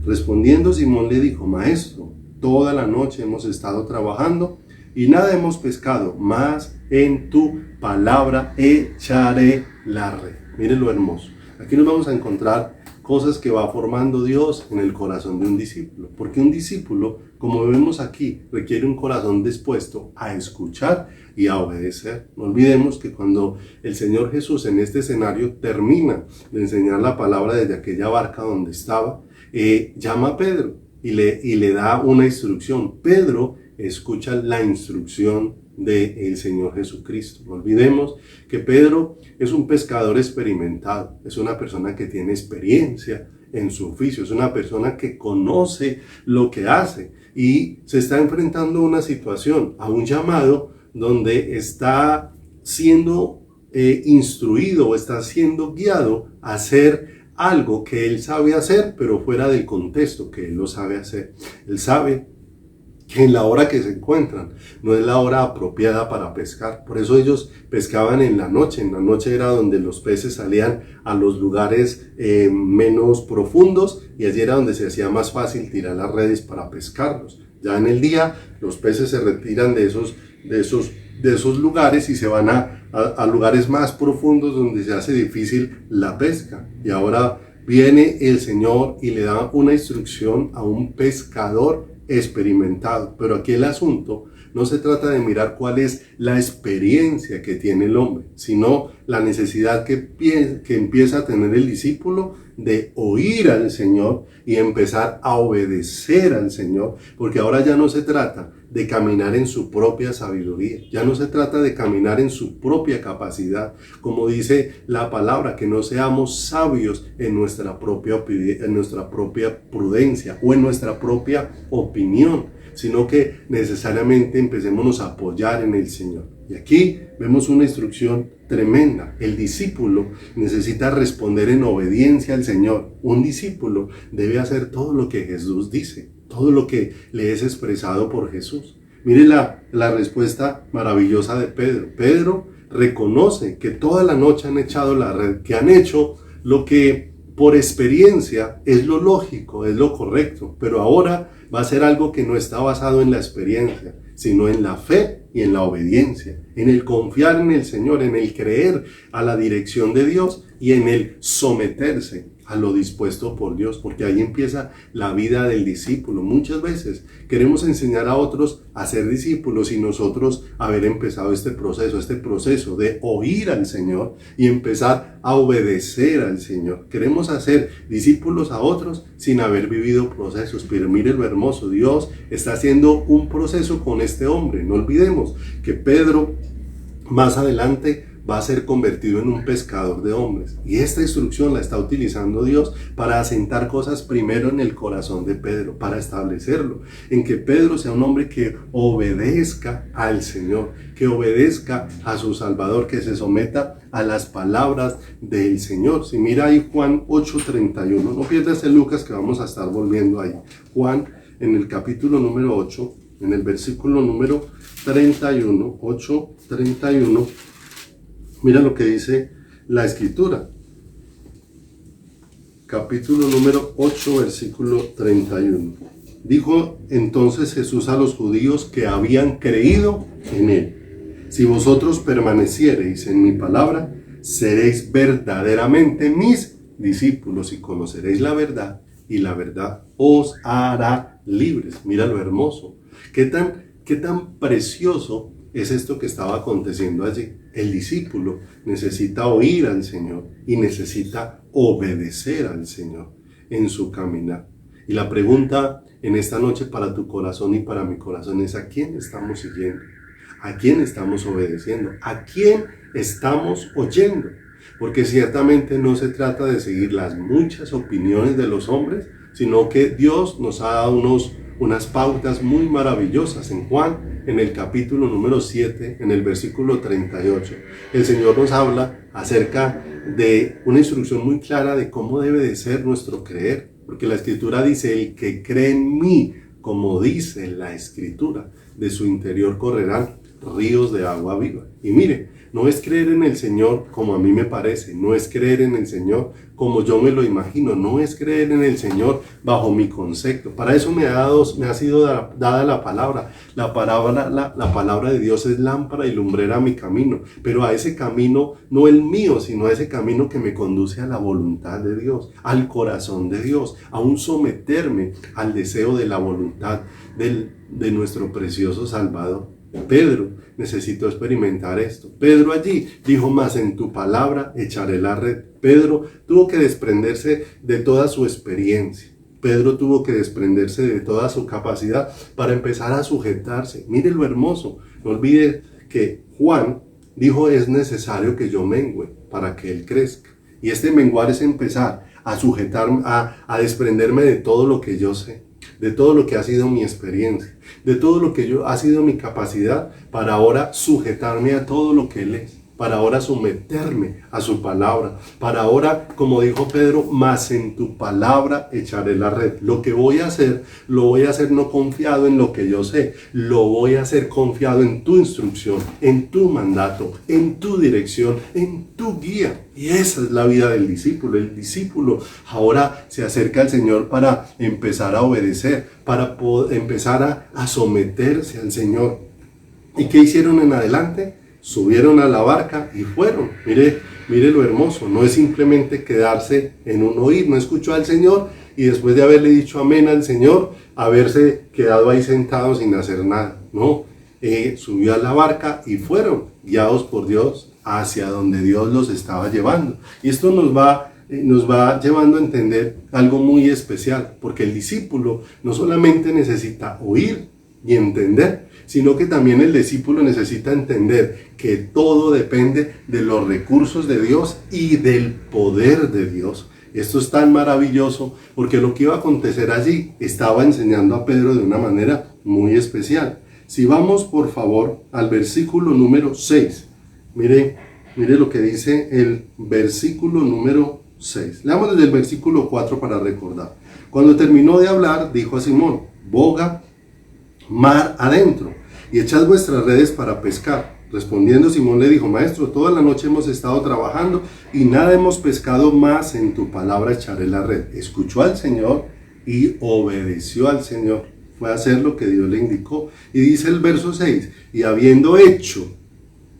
Respondiendo Simón le dijo, maestro, toda la noche hemos estado trabajando y nada hemos pescado, mas en tu palabra echaré la red. Miren lo hermoso. Aquí nos vamos a encontrar cosas que va formando Dios en el corazón de un discípulo. Porque un discípulo, como vemos aquí, requiere un corazón dispuesto a escuchar y a obedecer. No olvidemos que cuando el Señor Jesús en este escenario termina de enseñar la palabra desde aquella barca donde estaba, llama a Pedro y le da una instrucción. Pedro escucha la instrucción del Señor Jesucristo. No olvidemos que Pedro es un pescador experimentado, es una persona que tiene experiencia en su oficio, es una persona que conoce lo que hace y se está enfrentando a una situación, a un llamado donde está siendo instruido o está siendo guiado a hacer algo que él sabe hacer, pero fuera del contexto que él lo sabe hacer. Él sabe que en la hora que se encuentran no es la hora apropiada para pescar. Por eso ellos pescaban en la noche. En la noche era donde los peces salían a los lugares menos profundos y allí era donde se hacía más fácil tirar las redes para pescarlos. Ya en el día los peces se retiran de esos lugares y se van a lugares más profundos donde se hace difícil la pesca. Y ahora viene el Señor y le da una instrucción a un pescador experimentado. Pero aquí el asunto no se trata de mirar cuál es la experiencia que tiene el hombre, sino la necesidad que empieza a tener el discípulo de oír al Señor y empezar a obedecer al Señor, porque ahora ya no se trata de caminar en su propia sabiduría, ya no se trata de caminar en su propia capacidad, como dice la palabra, que no seamos sabios en nuestra propia prudencia o en nuestra propia opinión, sino que necesariamente empecémonos a apoyar en el Señor. Y aquí vemos una instrucción tremenda. El discípulo necesita responder en obediencia al Señor. Un discípulo debe hacer todo lo que Jesús dice, todo lo que le es expresado por Jesús. Mire la respuesta maravillosa de Pedro. Pedro reconoce que toda la noche han echado la red, que han hecho lo que por experiencia es lo lógico, es lo correcto, pero ahora va a ser algo que no está basado en la experiencia, sino en la fe y en la obediencia, en el confiar en el Señor, en el creer a la dirección de Dios y en el someterse a lo dispuesto por Dios, porque ahí empieza la vida del discípulo. Muchas veces queremos enseñar a otros a ser discípulos y nosotros haber empezado este proceso de oír al Señor y empezar a obedecer al Señor. Queremos hacer discípulos a otros sin haber vivido procesos, pero mire lo hermoso, Dios está haciendo un proceso con este hombre. No olvidemos que Pedro más adelante va a ser convertido en un pescador de hombres. Y esta instrucción la está utilizando Dios para asentar cosas primero en el corazón de Pedro, para establecerlo, en que Pedro sea un hombre que obedezca al Señor, que obedezca a su Salvador, que se someta a las palabras del Señor. Si mira ahí Juan 8:31, no pierdas el Lucas que vamos a estar volviendo ahí. Juan en el capítulo número 8, en el versículo número 31, 8:31, mira lo que dice la Escritura. Capítulo número 8, versículo 31. Dijo entonces Jesús a los judíos que habían creído en él: si vosotros permaneciereis en mi palabra, seréis verdaderamente mis discípulos y conoceréis la verdad, y la verdad os hará libres. Mira lo hermoso. ¿Qué tan precioso es esto que estaba aconteciendo allí? El discípulo necesita oír al Señor y necesita obedecer al Señor en su caminar. Y la pregunta en esta noche para tu corazón y para mi corazón es: ¿a quién estamos siguiendo? ¿A quién estamos obedeciendo? ¿A quién estamos oyendo? porque ciertamente no se trata de seguir las muchas opiniones de los hombres, sino que Dios nos ha dado unas pautas muy maravillosas. En Juan, en el capítulo número 7, en el versículo 38, el Señor nos habla acerca de una instrucción muy clara de cómo debe de ser nuestro creer, porque la Escritura dice: el que cree en mí, como dice la Escritura, de su interior correrán ríos de agua viva. Y mire, no es creer en el Señor como a mí me parece, no es creer en el Señor como yo me lo imagino, no es creer en el Señor bajo mi concepto. Para eso me ha sido dada la palabra. La palabra de Dios es lámpara y lumbrera a mi camino, pero a ese camino, no el mío, sino a ese camino que me conduce a la voluntad de Dios, al corazón de Dios, a un someterme al deseo de la voluntad de nuestro precioso Salvador. Pedro necesitó experimentar esto. Pedro allí dijo: mas en tu palabra echaré la red. Pedro tuvo que desprenderse de toda su experiencia. Pedro tuvo que desprenderse de toda su capacidad para empezar a sujetarse. Mire lo hermoso. No olvide que Juan dijo: es necesario que yo mengüe para que él crezca. Y este menguar es empezar a sujetarme, a desprenderme de todo lo que yo sé, de todo lo que ha sido mi experiencia, de todo lo que ha sido mi capacidad, para ahora sujetarme a todo lo que Él es, para ahora someterme a su palabra, para ahora, como dijo Pedro, mas en tu palabra echaré la red. Lo que voy a hacer, lo voy a hacer no confiado en lo que yo sé, lo voy a hacer confiado en tu instrucción, en tu mandato, en tu dirección, en tu guía. Y esa es la vida del discípulo. El discípulo ahora se acerca al Señor para empezar a obedecer, para empezar a someterse al Señor. ¿Y qué hicieron en adelante? Subieron a la barca y fueron. Mire lo hermoso. No es simplemente quedarse en un oír. No escuchó al Señor y después de haberle dicho amén al Señor, haberse quedado ahí sentado sin hacer nada. No, subió a la barca y fueron, guiados por Dios, hacia donde Dios los estaba llevando. Y esto nos va llevando a entender algo muy especial, porque el discípulo no solamente necesita oír y entender, sino que también el discípulo necesita entender que todo depende de los recursos de Dios y del poder de Dios. Esto es tan maravilloso, porque lo que iba a acontecer allí estaba enseñando a Pedro de una manera muy especial. Si vamos por favor al versículo número 6, mire lo que dice el versículo número 6. Leamos desde el versículo 4 para recordar. Cuando terminó de hablar, dijo a Simón: boga mar adentro y echad vuestras redes para pescar. Respondiendo Simón le dijo: maestro, toda la noche hemos estado trabajando y nada hemos pescado, más en tu palabra echaré la red. Escuchó al Señor y obedeció al Señor. Fue a hacer lo que Dios le indicó. Y dice el verso 6: y habiendo hecho,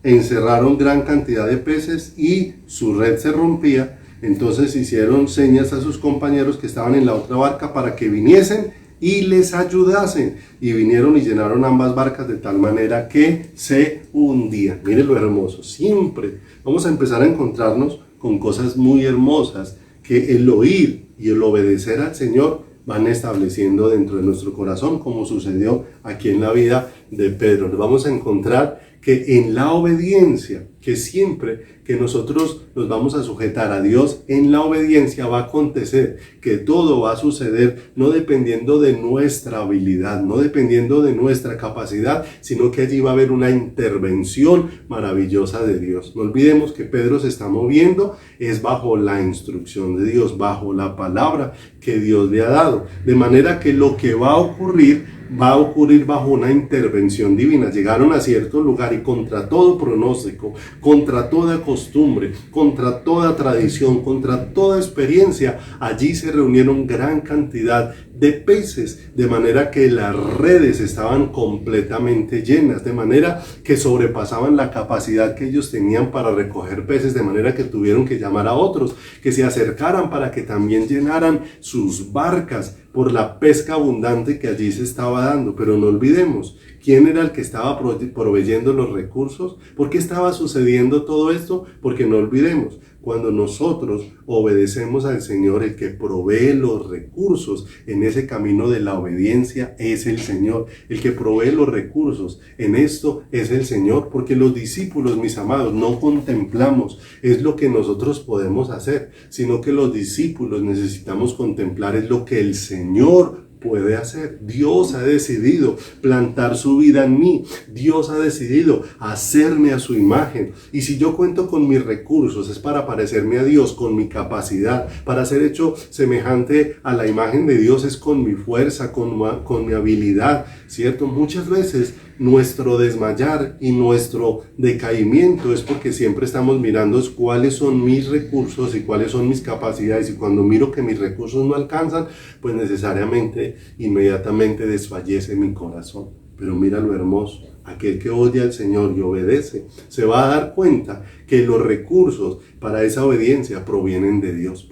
encerraron gran cantidad de peces y su red se rompía. Entonces hicieron señas a sus compañeros que estaban en la otra barca para que viniesen y les ayudasen. Y vinieron y llenaron ambas barcas de tal manera que se hundían. Mire lo hermoso. Siempre vamos a empezar a encontrarnos con cosas muy hermosas que el oír y el obedecer al Señor van estableciendo dentro de nuestro corazón, como sucedió aquí en la vida de Pedro. Nos vamos a encontrar que en la obediencia, que siempre que nosotros nos vamos a sujetar a Dios, en la obediencia va a acontecer que todo va a suceder no dependiendo de nuestra habilidad, no dependiendo de nuestra capacidad, sino que allí va a haber una intervención maravillosa de Dios. No olvidemos que Pedro se está moviendo, es bajo la instrucción de Dios, bajo la palabra que Dios le ha dado. De manera que lo que va a ocurrir bajo una intervención divina. Llegaron a cierto lugar y contra todo pronóstico, contra toda costumbre, contra toda tradición, contra toda experiencia, allí se reunieron gran cantidad de peces, de manera que las redes estaban completamente llenas, de manera que sobrepasaban la capacidad que ellos tenían para recoger peces, de manera que tuvieron que llamar a otros que se acercaran para que también llenaran sus barcas por la pesca abundante que allí se estaba dando. Pero no olvidemos, ¿quién era el que estaba proveyendo los recursos? ¿Por qué estaba sucediendo todo esto? Porque no olvidemos, Cuando nosotros obedecemos al Señor, el que provee los recursos en ese camino de la obediencia es el Señor. El que provee los recursos en esto es el Señor, porque los discípulos, mis amados, no contemplamos es lo que nosotros podemos hacer, sino que los discípulos necesitamos contemplar es lo que el Señor puede hacer. Dios ha decidido plantar su vida en mí. Dios ha decidido hacerme a su imagen. Y si yo cuento con mis recursos, es para parecerme a Dios, con mi capacidad. Para ser hecho semejante a la imagen de Dios es con mi fuerza, con mi habilidad, ¿cierto? Muchas veces nuestro desmayar y nuestro decaimiento es porque siempre estamos mirando cuáles son mis recursos y cuáles son mis capacidades, y cuando miro que mis recursos no alcanzan, pues necesariamente, inmediatamente desfallece mi corazón. Pero mira lo hermoso, aquel que oye al Señor y obedece, se va a dar cuenta que los recursos para esa obediencia provienen de Dios,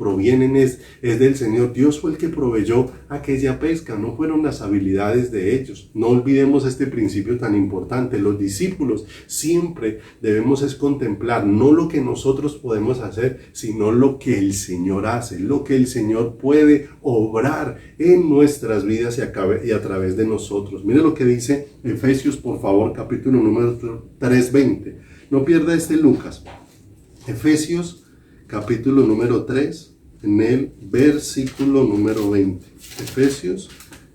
es del Señor. Dios fue el que proveyó aquella pesca, no fueron las habilidades de ellos. No olvidemos este principio tan importante. Los discípulos siempre debemos es contemplar no lo que nosotros podemos hacer, sino lo que el Señor hace, lo que el Señor puede obrar en nuestras vidas y a través de nosotros. Mire lo que dice Efesios, por favor, capítulo número 3:20. No pierda Lucas. Efesios, capítulo número 3, en el versículo número 20. Efesios,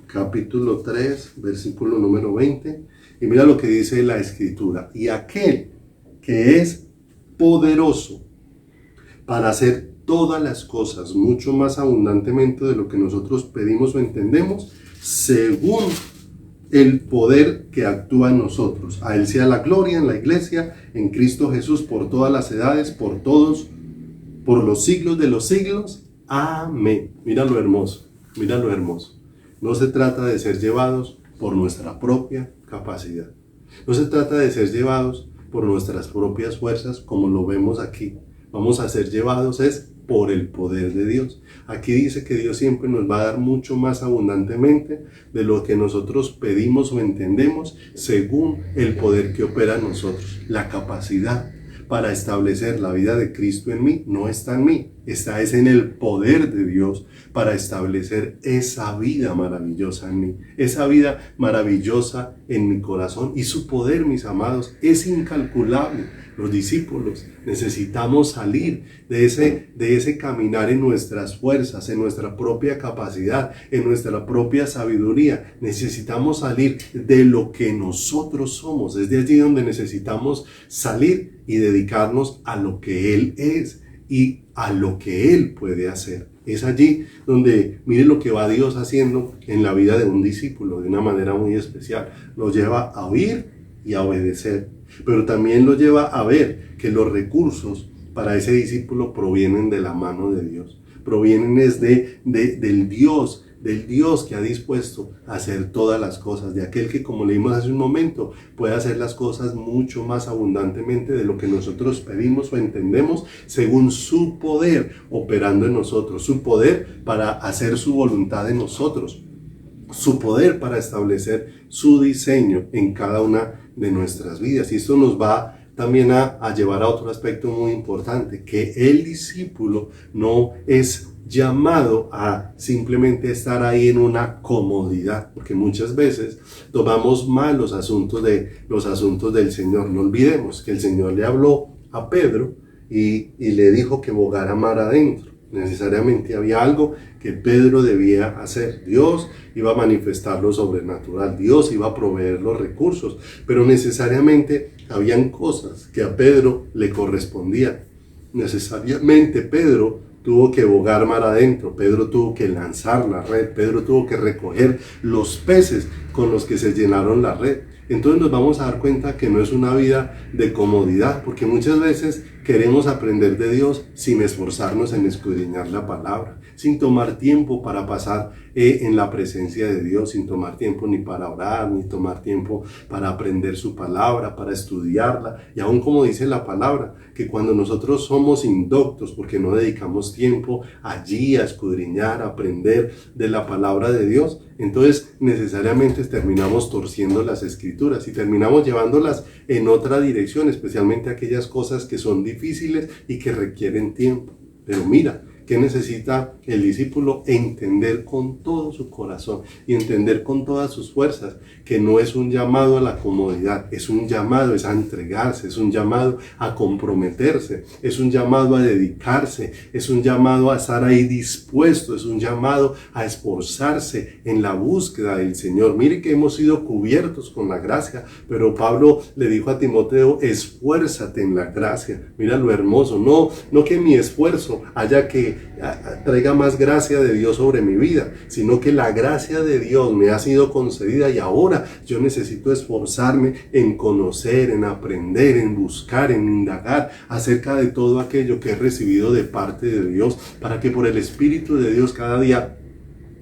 capítulo 3, versículo número 20. Y mira lo que dice la Escritura. Y aquel que es poderoso para hacer todas las cosas mucho más abundantemente de lo que nosotros pedimos o entendemos, según el poder que actúa en nosotros. A Él sea la gloria en la iglesia, en Cristo Jesús, por todas las edades, por todos, por los siglos de los siglos. Amén. Mira lo hermoso, mira lo hermoso. No se trata de ser llevados por nuestra propia capacidad. No se trata de ser llevados por nuestras propias fuerzas, como lo vemos aquí. Vamos a ser llevados por el poder de Dios. Aquí dice que Dios siempre nos va a dar mucho más abundantemente de lo que nosotros pedimos o entendemos, según el poder que opera en nosotros. La capacidad para establecer la vida de Cristo en mí no está en mí, está en el poder de Dios para establecer esa vida maravillosa en mí, esa vida maravillosa en mi corazón. Y su poder, mis amados, es incalculable. Los discípulos necesitamos salir de ese caminar en nuestras fuerzas, en nuestra propia capacidad, en nuestra propia sabiduría. Necesitamos salir de lo que nosotros somos. Es de allí donde necesitamos salir y dedicarnos a lo que Él es y a lo que Él puede hacer. Es allí donde, mire lo que va Dios haciendo en la vida de un discípulo de una manera muy especial. Lo lleva a oír y a obedecer, pero también lo lleva a ver que los recursos para ese discípulo provienen de la mano de Dios, provienen del Dios que ha dispuesto a hacer todas las cosas, de aquel que, como leímos hace un momento, puede hacer las cosas mucho más abundantemente de lo que nosotros pedimos o entendemos, según su poder operando en nosotros, su poder para hacer su voluntad en nosotros, su poder para establecer su diseño en cada una de nuestras vidas. Y esto nos va también a llevar a otro aspecto muy importante, que el discípulo no es llamado a simplemente estar ahí en una comodidad, porque muchas veces tomamos mal los asuntos del Señor. No olvidemos que el Señor le habló a Pedro y le dijo que bogara mar adentro. Necesariamente había algo que Pedro debía hacer. Dios iba a manifestar lo sobrenatural, Dios iba a proveer los recursos, pero necesariamente habían cosas que a Pedro le correspondían. Necesariamente Pedro tuvo que bogar mar adentro, Pedro tuvo que lanzar la red, Pedro tuvo que recoger los peces con los que se llenaron la red. Entonces nos vamos a dar cuenta que no es una vida de comodidad, porque muchas veces queremos aprender de Dios sin esforzarnos en escudriñar la palabra, sin tomar tiempo para pasar en la presencia de Dios, sin tomar tiempo ni para orar, ni tomar tiempo para aprender su palabra, para estudiarla. Y aún como dice la palabra, que cuando nosotros somos indoctos, porque no dedicamos tiempo allí a escudriñar, a aprender de la palabra de Dios, entonces necesariamente terminamos torciendo las escrituras y terminamos llevándolas en otra dirección, especialmente aquellas cosas que son difíciles y que requieren tiempo. Pero mira, ¿qué necesita el discípulo? Entender con todo su corazón y entender con todas sus fuerzas que no es un llamado a la comodidad, es un llamado a entregarse, es un llamado a comprometerse, es un llamado a dedicarse, es un llamado a estar ahí dispuesto, es un llamado a esforzarse en la búsqueda del Señor. Mire que hemos sido cubiertos con la gracia, pero Pablo le dijo a Timoteo, esfuérzate en la gracia. Mira lo hermoso, no que mi esfuerzo haya que traiga más gracia de Dios sobre mi vida, sino que la gracia de Dios me ha sido concedida y ahora yo necesito esforzarme en conocer, en aprender, en buscar, en indagar acerca de todo aquello que he recibido de parte de Dios, para que por el Espíritu de Dios cada día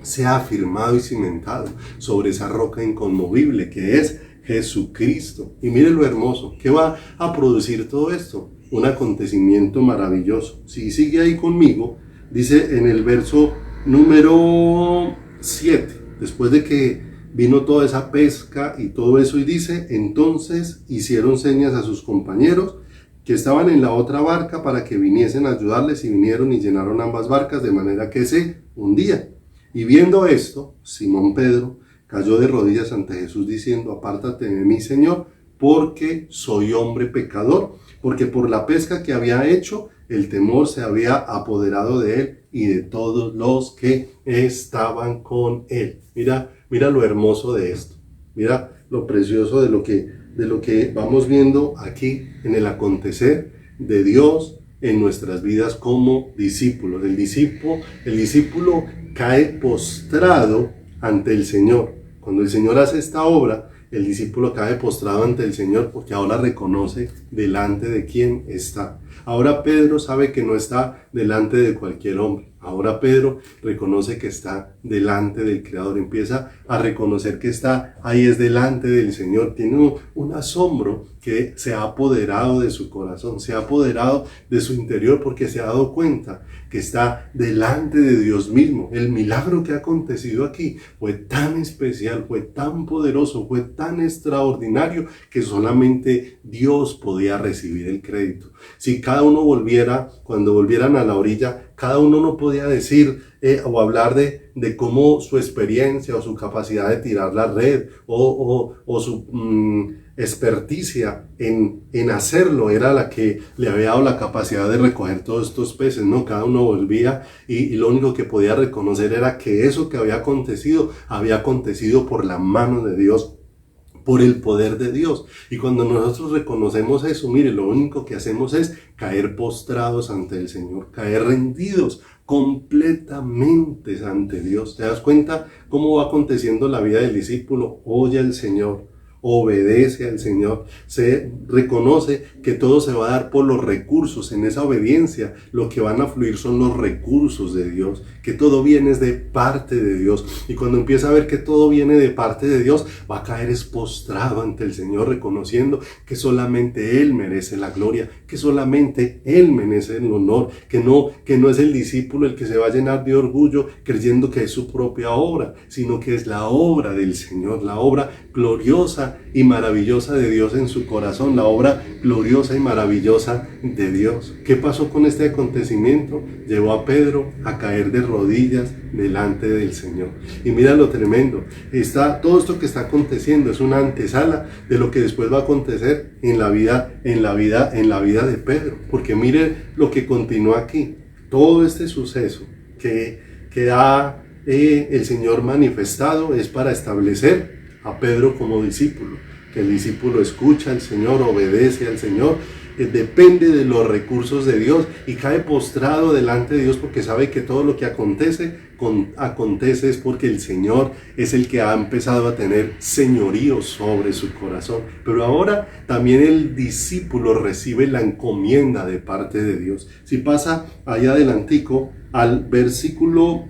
sea afirmado y cimentado sobre esa roca inconmovible que es Jesucristo. Y mire lo hermoso, ¿qué va a producir todo esto? Un acontecimiento maravilloso. Si sigue ahí conmigo, dice en el verso número 7, después de que vino toda esa pesca y todo eso, y dice, entonces hicieron señas a sus compañeros que estaban en la otra barca para que viniesen a ayudarles, y vinieron y llenaron ambas barcas de manera que se hundían. Y viendo esto, Simón Pedro cayó de rodillas ante Jesús diciendo, apártate de mí, Señor, porque soy hombre pecador, porque por la pesca que había hecho, el temor se había apoderado de él y de todos los que estaban con él. Mira lo hermoso de esto. Mira lo precioso de lo que vamos viendo aquí en el acontecer de Dios en nuestras vidas como discípulos. El discípulo cae postrado ante el Señor. Cuando el Señor hace esta obra, el discípulo cae postrado ante el Señor porque ahora reconoce delante de quién está. Ahora Pedro sabe que no está delante de cualquier hombre. Ahora Pedro reconoce que está delante del Creador. Empieza a reconocer que está ahí, es delante del Señor. Tiene un asombro que se ha apoderado de su corazón, se ha apoderado de su interior, porque se ha dado cuenta que está delante de Dios mismo. El milagro que ha acontecido aquí fue tan especial, fue tan poderoso, fue tan extraordinario que solamente Dios podía recibir el crédito. Si cada uno cuando volvieran a la orilla, cada uno no podía decir o hablar de cómo su experiencia o su capacidad de tirar la red o su experticia en hacerlo era la que le había dado la capacidad de recoger todos estos peces. No, cada uno volvía y lo único que podía reconocer era que eso que había acontecido por la mano de Dios, por el poder de Dios. Y cuando nosotros reconocemos eso, mire, lo único que hacemos es caer postrados ante el Señor, caer rendidos completamente ante Dios. ¿Te das cuenta cómo va aconteciendo la vida del discípulo? Oye al Señor, obedece al Señor, se reconoce que todo se va a dar por los recursos. En esa obediencia lo que van a fluir son los recursos de Dios, que todo viene de parte de Dios. Y cuando empieza a ver que todo viene de parte de Dios, va a caer postrado ante el Señor, reconociendo que solamente Él merece la gloria, que solamente Él merece el honor, que no es el discípulo el que se va a llenar de orgullo creyendo que es su propia obra, sino que es la obra del Señor, la obra gloriosa y maravillosa de Dios en su corazón, la obra gloriosa y maravillosa de Dios. ¿Qué pasó con este acontecimiento? Llevó a Pedro a caer de rodillas delante del Señor. Y mira lo tremendo, todo esto que está aconteciendo es una antesala de lo que después va a acontecer en la vida de Pedro, porque mire lo que continúa aquí. Todo este suceso que ha el Señor manifestado es para establecer a Pedro como discípulo, que el discípulo escucha al Señor, obedece al Señor, depende de los recursos de Dios y cae postrado delante de Dios porque sabe que todo lo que acontece es porque el Señor es el que ha empezado a tener señorío sobre su corazón. Pero ahora también el discípulo recibe la encomienda de parte de Dios. Si pasa allá adelantico al versículo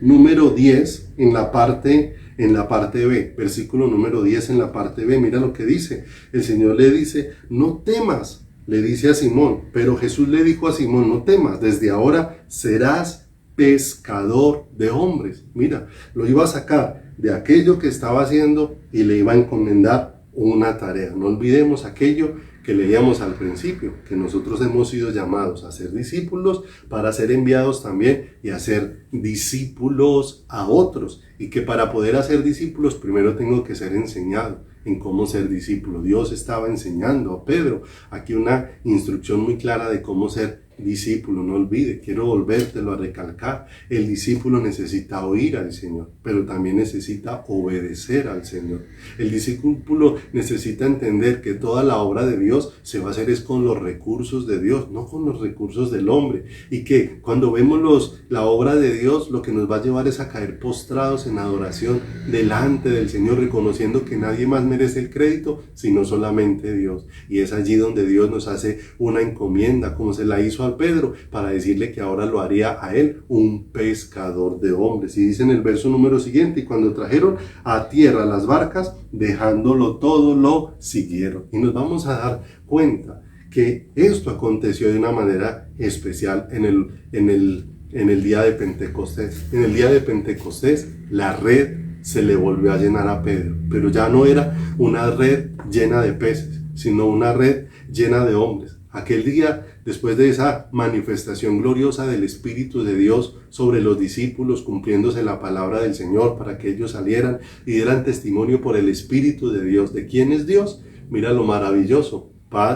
número 10 en la parte B, versículo número 10 en la parte B, mira lo que dice. El Señor le dice, no temas, le dice a Simón, pero Jesús le dijo a Simón, no temas, desde ahora serás pescador de hombres. Mira, lo iba a sacar de aquello que estaba haciendo y le iba a encomendar una tarea. No olvidemos aquello que leíamos al principio, que nosotros hemos sido llamados a ser discípulos para ser enviados también y a ser discípulos a otros, y que para poder hacer discípulos primero tengo que ser enseñado en cómo ser discípulo. Dios estaba enseñando a Pedro aquí una instrucción muy clara de cómo ser discípulo. No olvide, quiero volvértelo a recalcar, el discípulo necesita oír al Señor, pero también necesita obedecer al Señor. El discípulo necesita entender que toda la obra de Dios se va a hacer es con los recursos de Dios, no con los recursos del hombre, y que cuando vemos la obra de Dios, lo que nos va a llevar es a caer postrados en adoración delante del Señor, reconociendo que nadie más merece el crédito sino solamente Dios. Y es allí donde Dios nos hace una encomienda, como se la hizo a Pedro, para decirle que ahora lo haría a él un pescador de hombres. Y dice en el verso número siguiente, y cuando trajeron a tierra las barcas, dejándolo todo, lo siguieron. Y nos vamos a dar cuenta que esto aconteció de una manera especial en el día de Pentecostés. En el día de Pentecostés, la red se le volvió a llenar a Pedro, pero ya no era una red llena de peces, sino una red llena de hombres. Aquel día, después de esa manifestación gloriosa del Espíritu de Dios sobre los discípulos, cumpliéndose la palabra del Señor para que ellos salieran y dieran testimonio por el Espíritu de Dios. ¿De quién es Dios? Mira lo maravilloso.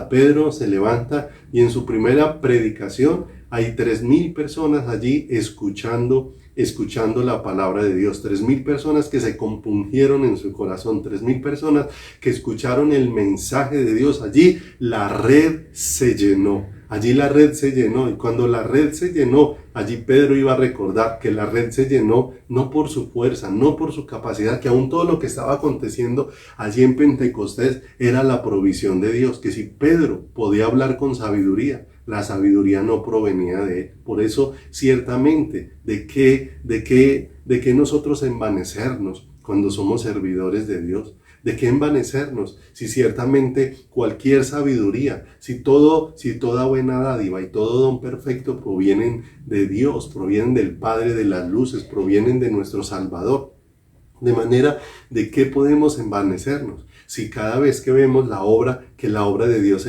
Pedro se levanta y en su primera predicación hay 3,000 personas allí escuchando la palabra de Dios, 3,000 personas que se compungieron en su corazón, 3,000 personas que escucharon el mensaje de Dios. Allí la red se llenó, y cuando la red se llenó, allí Pedro iba a recordar que la red se llenó no por su fuerza, no por su capacidad, que aún todo lo que estaba aconteciendo allí en Pentecostés era la provisión de Dios, que si Pedro podía hablar con sabiduría, la sabiduría no provenía de él. Por eso, ciertamente, ¿de qué nosotros envanecernos cuando somos servidores de Dios? ¿De qué envanecernos si ciertamente cualquier sabiduría, si toda buena dádiva y todo don perfecto provienen de Dios, provienen del Padre de las luces, provienen de nuestro Salvador? De manera, ¿de qué podemos envanecernos? Si cada vez que vemos la obra de Dios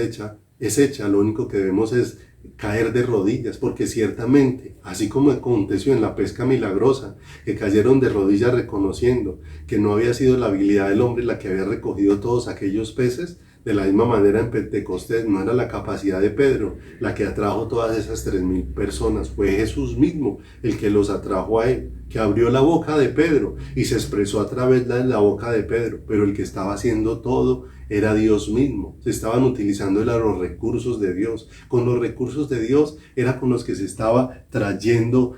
es hecha, lo único que debemos es caer de rodillas, porque ciertamente, así como aconteció en la pesca milagrosa, que cayeron de rodillas reconociendo que no había sido la habilidad del hombre la que había recogido todos aquellos peces, de la misma manera en Pentecostés no era la capacidad de Pedro la que atrajo todas esas 3,000 personas, fue Jesús mismo el que los atrajo a él, que abrió la boca de Pedro y se expresó a través de la boca de Pedro, pero el que estaba haciendo todo era Dios mismo. Se estaban utilizando los recursos de Dios. Con los recursos de Dios era con los que se estaba trayendo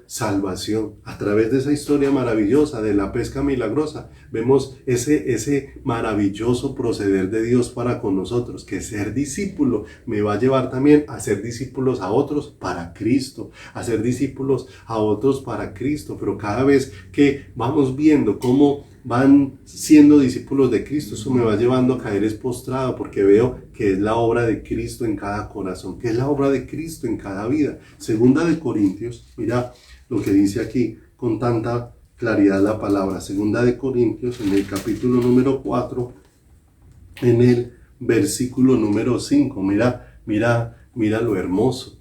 salvación. A través de esa historia maravillosa de la pesca milagrosa, vemos ese maravilloso proceder de Dios para con nosotros, que ser discípulo me va a llevar también a ser discípulos a otros para Cristo, a ser discípulos a otros para Cristo. Pero cada vez que vamos viendo cómo van siendo discípulos de Cristo, eso me va llevando a caer postrado, porque veo que es la obra de Cristo en cada corazón, que es la obra de Cristo en cada vida. Segunda de Corintios, mira lo que dice aquí con tanta claridad la palabra. Segunda de Corintios, en el capítulo número 4, en el versículo número 5, mira lo hermoso.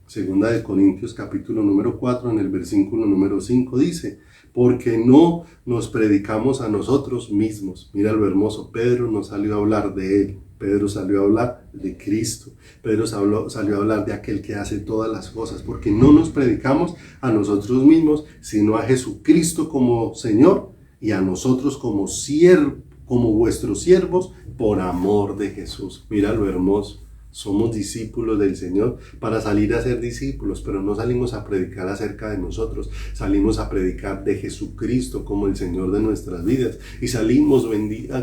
Segunda de Corintios, capítulo número 4, en el versículo número 5 dice: porque no nos predicamos a nosotros mismos. Mira lo hermoso, Pedro no salió a hablar de él, Pedro salió a hablar de Cristo, Pedro salió a hablar de aquel que hace todas las cosas, porque no nos predicamos a nosotros mismos, sino a Jesucristo como Señor y a nosotros como siervos como vuestros siervos por amor de Jesús. Mira lo hermoso. Somos discípulos del Señor para salir a ser discípulos, pero no salimos a predicar acerca de nosotros, salimos a predicar de Jesucristo como el Señor de nuestras vidas y salimos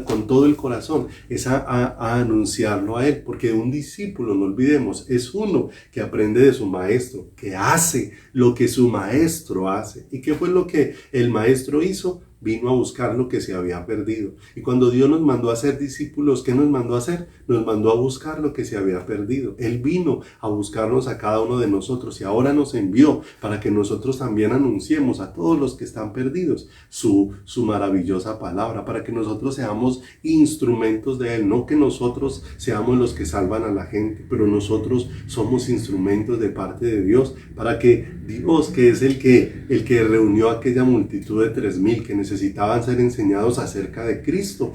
con todo el corazón, es a anunciarlo a Él, porque un discípulo, no olvidemos, es uno que aprende de su maestro, que hace lo que su maestro hace. ¿Y qué fue lo que el maestro hizo? Vino a buscar lo que se había perdido. Y cuando Dios nos mandó a ser discípulos, ¿qué nos mandó a hacer? Nos mandó a buscar lo que se había perdido. Él vino a buscarnos a cada uno de nosotros y ahora nos envió para que nosotros también anunciemos a todos los que están perdidos su maravillosa palabra, para que nosotros seamos instrumentos de Él, no que nosotros seamos los que salvan a la gente, pero nosotros somos instrumentos de parte de Dios, para que Dios, que es el que reunió a aquella multitud de 3,000 que necesitaban ser enseñados acerca de Cristo,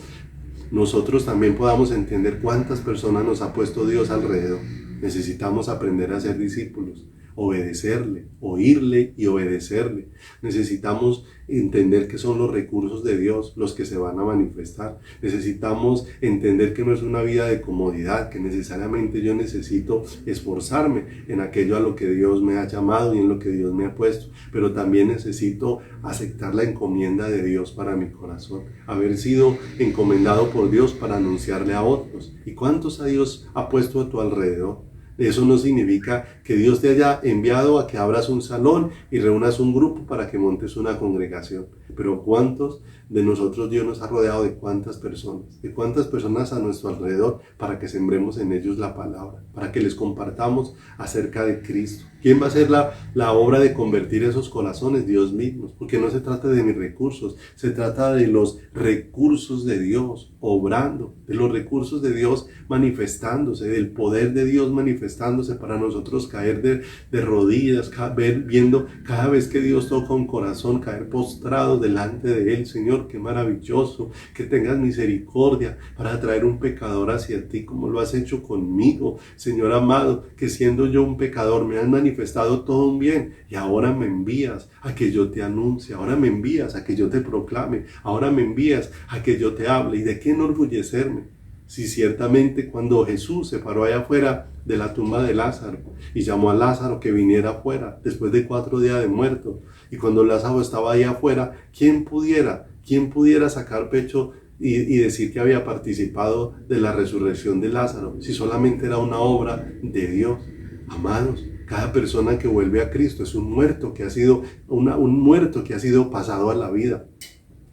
nosotros también podamos entender cuántas personas nos ha puesto Dios alrededor. Necesitamos aprender a ser discípulos, obedecerle, oírle y obedecerle. Necesitamos entender que son los recursos de Dios los que se van a manifestar. Necesitamos entender que no es una vida de comodidad, que necesariamente yo necesito esforzarme en aquello a lo que Dios me ha llamado y en lo que Dios me ha puesto, pero también necesito aceptar la encomienda de Dios para mi corazón, haber sido encomendado por Dios para anunciarle a otros. ¿Y cuántos a Dios ha puesto a tu alrededor? Eso no significa que Dios te haya enviado a que abras un salón y reúnas un grupo para que montes una congregación. Pero ¿cuántos de nosotros Dios nos ha rodeado de cuántas personas a nuestro alrededor para que sembremos en ellos la palabra, para que les compartamos acerca de Cristo? ¿Quién va a hacer la obra de convertir esos corazones? Dios mismo, porque no se trata de mis recursos, se trata de los recursos de Dios obrando, de los recursos de Dios manifestándose, del poder de Dios manifestándose para nosotros caer de rodillas, viendo cada vez que Dios toca un corazón, caer postrados delante de Él. Señor, qué maravilloso que tengas misericordia para traer un pecador hacia ti como lo has hecho conmigo, Señor amado, que siendo yo un pecador me has manifestado todo un bien y ahora me envías a que yo te anuncie, ahora me envías a que yo te proclame, ahora me envías a que yo te hable. ¿Y de qué enorgullecerme? Si ciertamente cuando Jesús se paró allá afuera de la tumba de Lázaro y llamó a Lázaro que viniera afuera después de 4 días de muerto, y cuando Lázaro estaba ahí afuera, ¿quién pudiera sacar pecho y decir que había participado de la resurrección de Lázaro si solamente era una obra de Dios? Amados, cada persona que vuelve a Cristo es un muerto que ha sido pasado a la vida,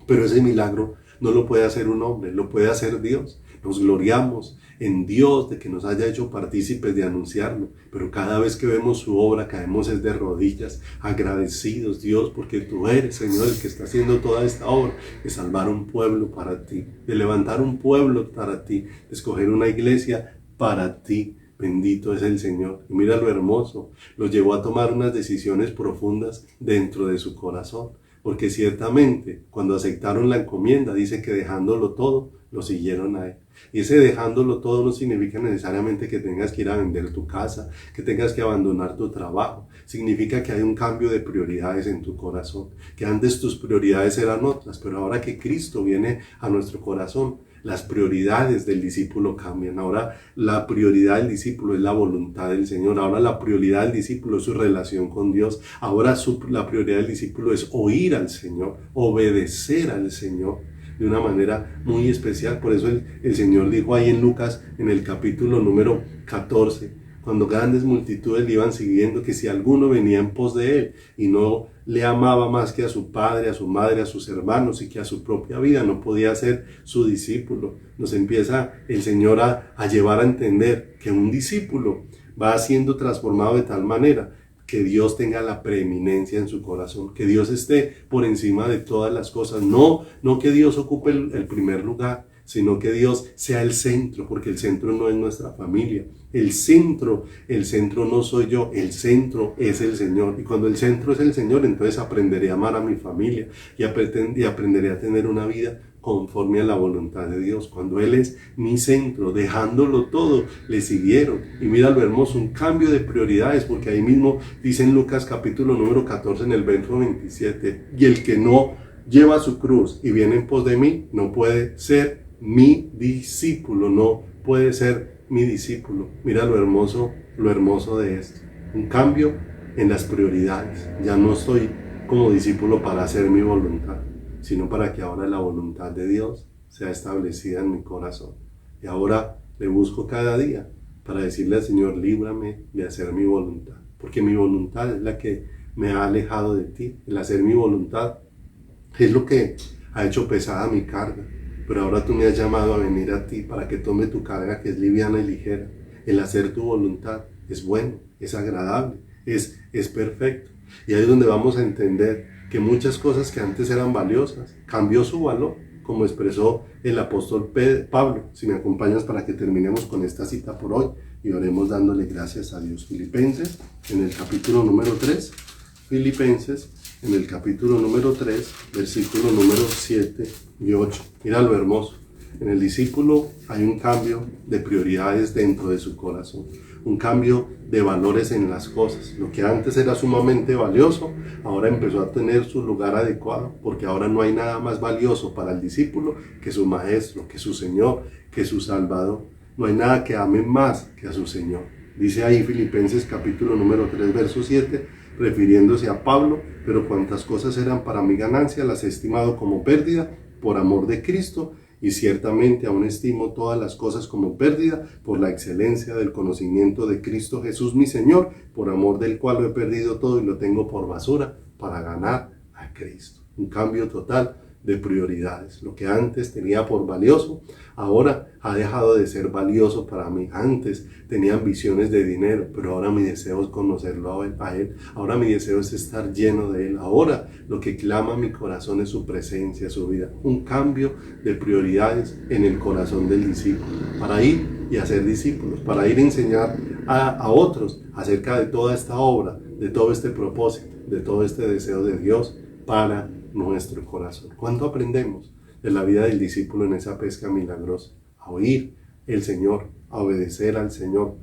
pero ese milagro no lo puede hacer un hombre, lo puede hacer Dios. Nos gloriamos en Dios de que nos haya hecho partícipes de anunciarlo, pero cada vez que vemos su obra caemos de rodillas, agradecidos, Dios, porque tú eres, Señor, el que está haciendo toda esta obra de salvar un pueblo para ti, de levantar un pueblo para ti, de escoger una iglesia para ti. Bendito es el Señor. Y mira lo hermoso, lo llevó a tomar unas decisiones profundas dentro de su corazón, porque ciertamente cuando aceptaron la encomienda dice que dejándolo todo, lo siguieron a Él. Y ese dejándolo todo no significa necesariamente que tengas que ir a vender tu casa, que tengas que abandonar tu trabajo. Significa que hay un cambio de prioridades en tu corazón, que antes tus prioridades eran otras, pero ahora que Cristo viene a nuestro corazón, las prioridades del discípulo cambian. Ahora la prioridad del discípulo es la voluntad del Señor. Ahora la prioridad del discípulo es su relación con Dios. Ahora la prioridad del discípulo es oír al Señor, obedecer al Señor de una manera muy especial. Por eso el Señor dijo ahí en Lucas, en el capítulo número 14, cuando grandes multitudes le iban siguiendo, que si alguno venía en pos de Él y no le amaba más que a su padre, a su madre, a sus hermanos y que a su propia vida, no podía ser su discípulo. Nos empieza el Señor a llevar a entender que un discípulo va siendo transformado de tal manera que Dios tenga la preeminencia en su corazón, que Dios esté por encima de todas las cosas, no que Dios ocupe el primer lugar, sino que Dios sea el centro, porque el centro no es nuestra familia, el centro no soy yo, el centro es el Señor, y cuando el centro es el Señor, entonces aprenderé a amar a mi familia y aprenderé a tener una vida conforme a la voluntad de Dios. Cuando Él es mi centro, dejándolo todo, le siguieron. Y mira lo hermoso, un cambio de prioridades, porque ahí mismo dice en Lucas capítulo número 14 en el verso 27, y el que no lleva su cruz y viene en pos de mí, no puede ser mi discípulo, no puede ser mi discípulo. Mira lo hermoso de esto. Un cambio en las prioridades. Ya no estoy como discípulo para hacer mi voluntad, sino para que ahora la voluntad de Dios sea establecida en mi corazón. Y ahora le busco cada día para decirle al Señor, líbrame de hacer mi voluntad, porque mi voluntad es la que me ha alejado de ti. El hacer mi voluntad es lo que ha hecho pesada mi carga, pero ahora tú me has llamado a venir a ti para que tome tu carga, que es liviana y ligera. El hacer tu voluntad es bueno, es agradable, es perfecto. Y ahí es donde vamos a entender que muchas cosas que antes eran valiosas, cambió su valor, como expresó el apóstol Pablo. Si me acompañas para que terminemos con esta cita por hoy y oremos dándole gracias a Dios. Filipenses, en el capítulo número 3, Filipenses, en el capítulo número 3, versículo número 7 y 8. Mira lo hermoso. En el discípulo hay un cambio de prioridades dentro de su corazón, un cambio de valores en las cosas. Lo que antes era sumamente valioso, ahora empezó a tener su lugar adecuado, porque ahora no hay nada más valioso para el discípulo que su maestro, que su Señor, que su Salvador. No hay nada que ame más que a su Señor. Dice ahí Filipenses capítulo número 3, verso 7, refiriéndose a Pablo: pero cuantas cosas eran para mi ganancia, las he estimado como pérdida por amor de Cristo, y ciertamente aún estimo todas las cosas como pérdida por la excelencia del conocimiento de Cristo Jesús mi Señor, por amor del cual lo he perdido todo y lo tengo por basura para ganar a Cristo. Un cambio total de prioridades. Lo que antes tenía por valioso, ahora ha dejado de ser valioso para mí. Antes tenía ambiciones de dinero, pero ahora mi deseo es conocerlo a Él. Ahora mi deseo es estar lleno de Él. Ahora lo que clama mi corazón es su presencia, su vida. Un cambio de prioridades en el corazón del discípulo, para ir y hacer discípulos, para ir a enseñar a otros acerca de toda esta obra, de todo este propósito, de todo este deseo de Dios para nuestro corazón. ¿Cuánto aprendemos de la vida del discípulo en esa pesca milagrosa? A oír el Señor, a obedecer al Señor,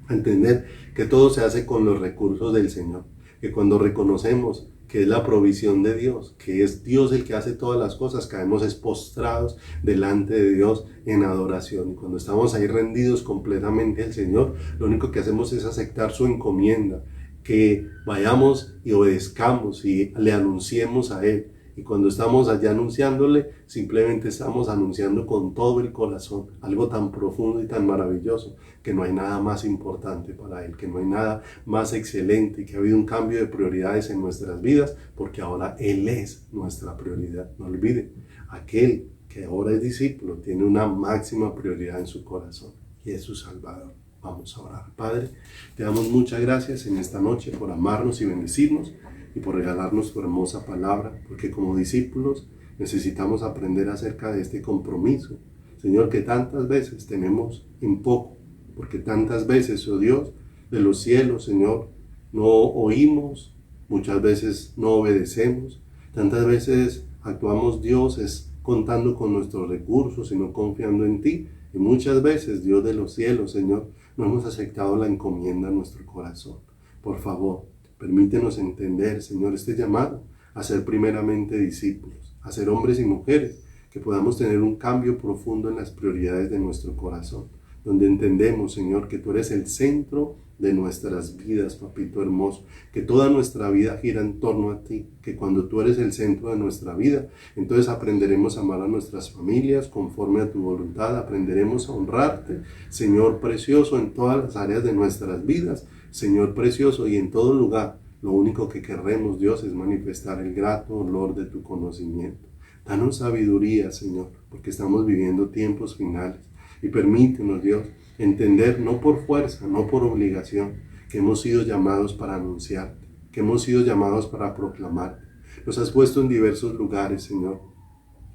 a entender que todo se hace con los recursos del Señor, que cuando reconocemos que es la provisión de Dios, que es Dios el que hace todas las cosas, caemos postrados delante de Dios en adoración. Y cuando estamos ahí rendidos completamente al Señor, lo único que hacemos es aceptar su encomienda, que vayamos y obedezcamos y le anunciemos a Él. Y cuando estamos allá anunciándole, simplemente estamos anunciando con todo el corazón algo tan profundo y tan maravilloso, que no hay nada más importante para Él, que no hay nada más excelente, que ha habido un cambio de prioridades en nuestras vidas, porque ahora Él es nuestra prioridad. No olvide, aquel que ahora es discípulo tiene una máxima prioridad en su corazón, y es su Salvador. Vamos a orar. Padre, te damos muchas gracias en esta noche por amarnos y bendecirnos y por regalarnos tu hermosa palabra, porque como discípulos necesitamos aprender acerca de este compromiso, Señor, que tantas veces tenemos en poco, porque tantas veces, oh Dios de los cielos, Señor, no oímos, muchas veces no obedecemos, tantas veces actuamos, Dios, es contando con nuestros recursos y no confiando en ti. Y muchas veces, Dios de los cielos, Señor, no hemos aceptado la encomienda en nuestro corazón. Por favor, permítenos entender, Señor, este llamado a ser primeramente discípulos, a ser hombres y mujeres que podamos tener un cambio profundo en las prioridades de nuestro corazón, donde entendemos, Señor, que tú eres el centro de nuestras vidas, papito hermoso, que toda nuestra vida gira en torno a ti, que cuando tú eres el centro de nuestra vida, entonces aprenderemos a amar a nuestras familias conforme a tu voluntad, aprenderemos a honrarte, Señor precioso, en todas las áreas de nuestras vidas, Señor precioso, y en todo lugar. Lo único que queremos, Dios, es manifestar el grato olor de tu conocimiento. Danos sabiduría, Señor, porque estamos viviendo tiempos finales. Y permítenos, Dios, entender no por fuerza, no por obligación, que hemos sido llamados para anunciarte, que hemos sido llamados para proclamarte. Nos has puesto en diversos lugares, Señor.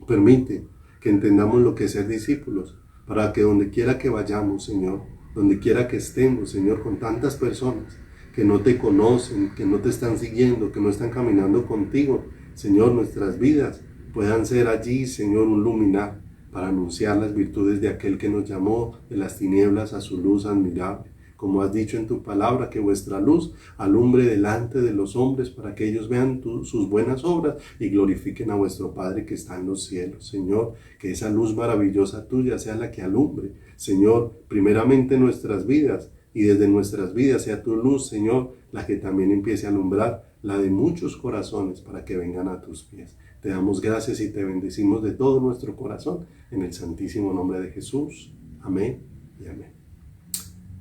Permite que entendamos lo que es ser discípulos, para que donde quiera que vayamos, Señor, donde quiera que estemos, Señor, con tantas personas que no te conocen, que no te están siguiendo, que no están caminando contigo, Señor, nuestras vidas puedan ser allí, Señor, un luminar para anunciar las virtudes de aquel que nos llamó de las tinieblas a su luz admirable, como has dicho en tu palabra, que vuestra luz alumbre delante de los hombres para que ellos vean sus buenas obras y glorifiquen a vuestro Padre que está en los cielos. Señor, que esa luz maravillosa tuya sea la que alumbre, Señor, primeramente nuestras vidas, y desde nuestras vidas sea tu luz, Señor, la que también empiece a alumbrar la de muchos corazones para que vengan a tus pies. Te damos gracias y te bendecimos de todo nuestro corazón en el santísimo nombre de Jesús. Amén y amén.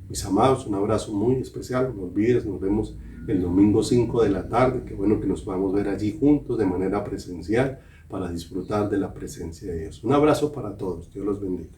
Mis amados, un abrazo muy especial. No olvides, nos vemos el domingo 5 de la tarde. Qué bueno que nos podamos ver allí juntos de manera presencial para disfrutar de la presencia de Dios. Un abrazo para todos. Dios los bendiga.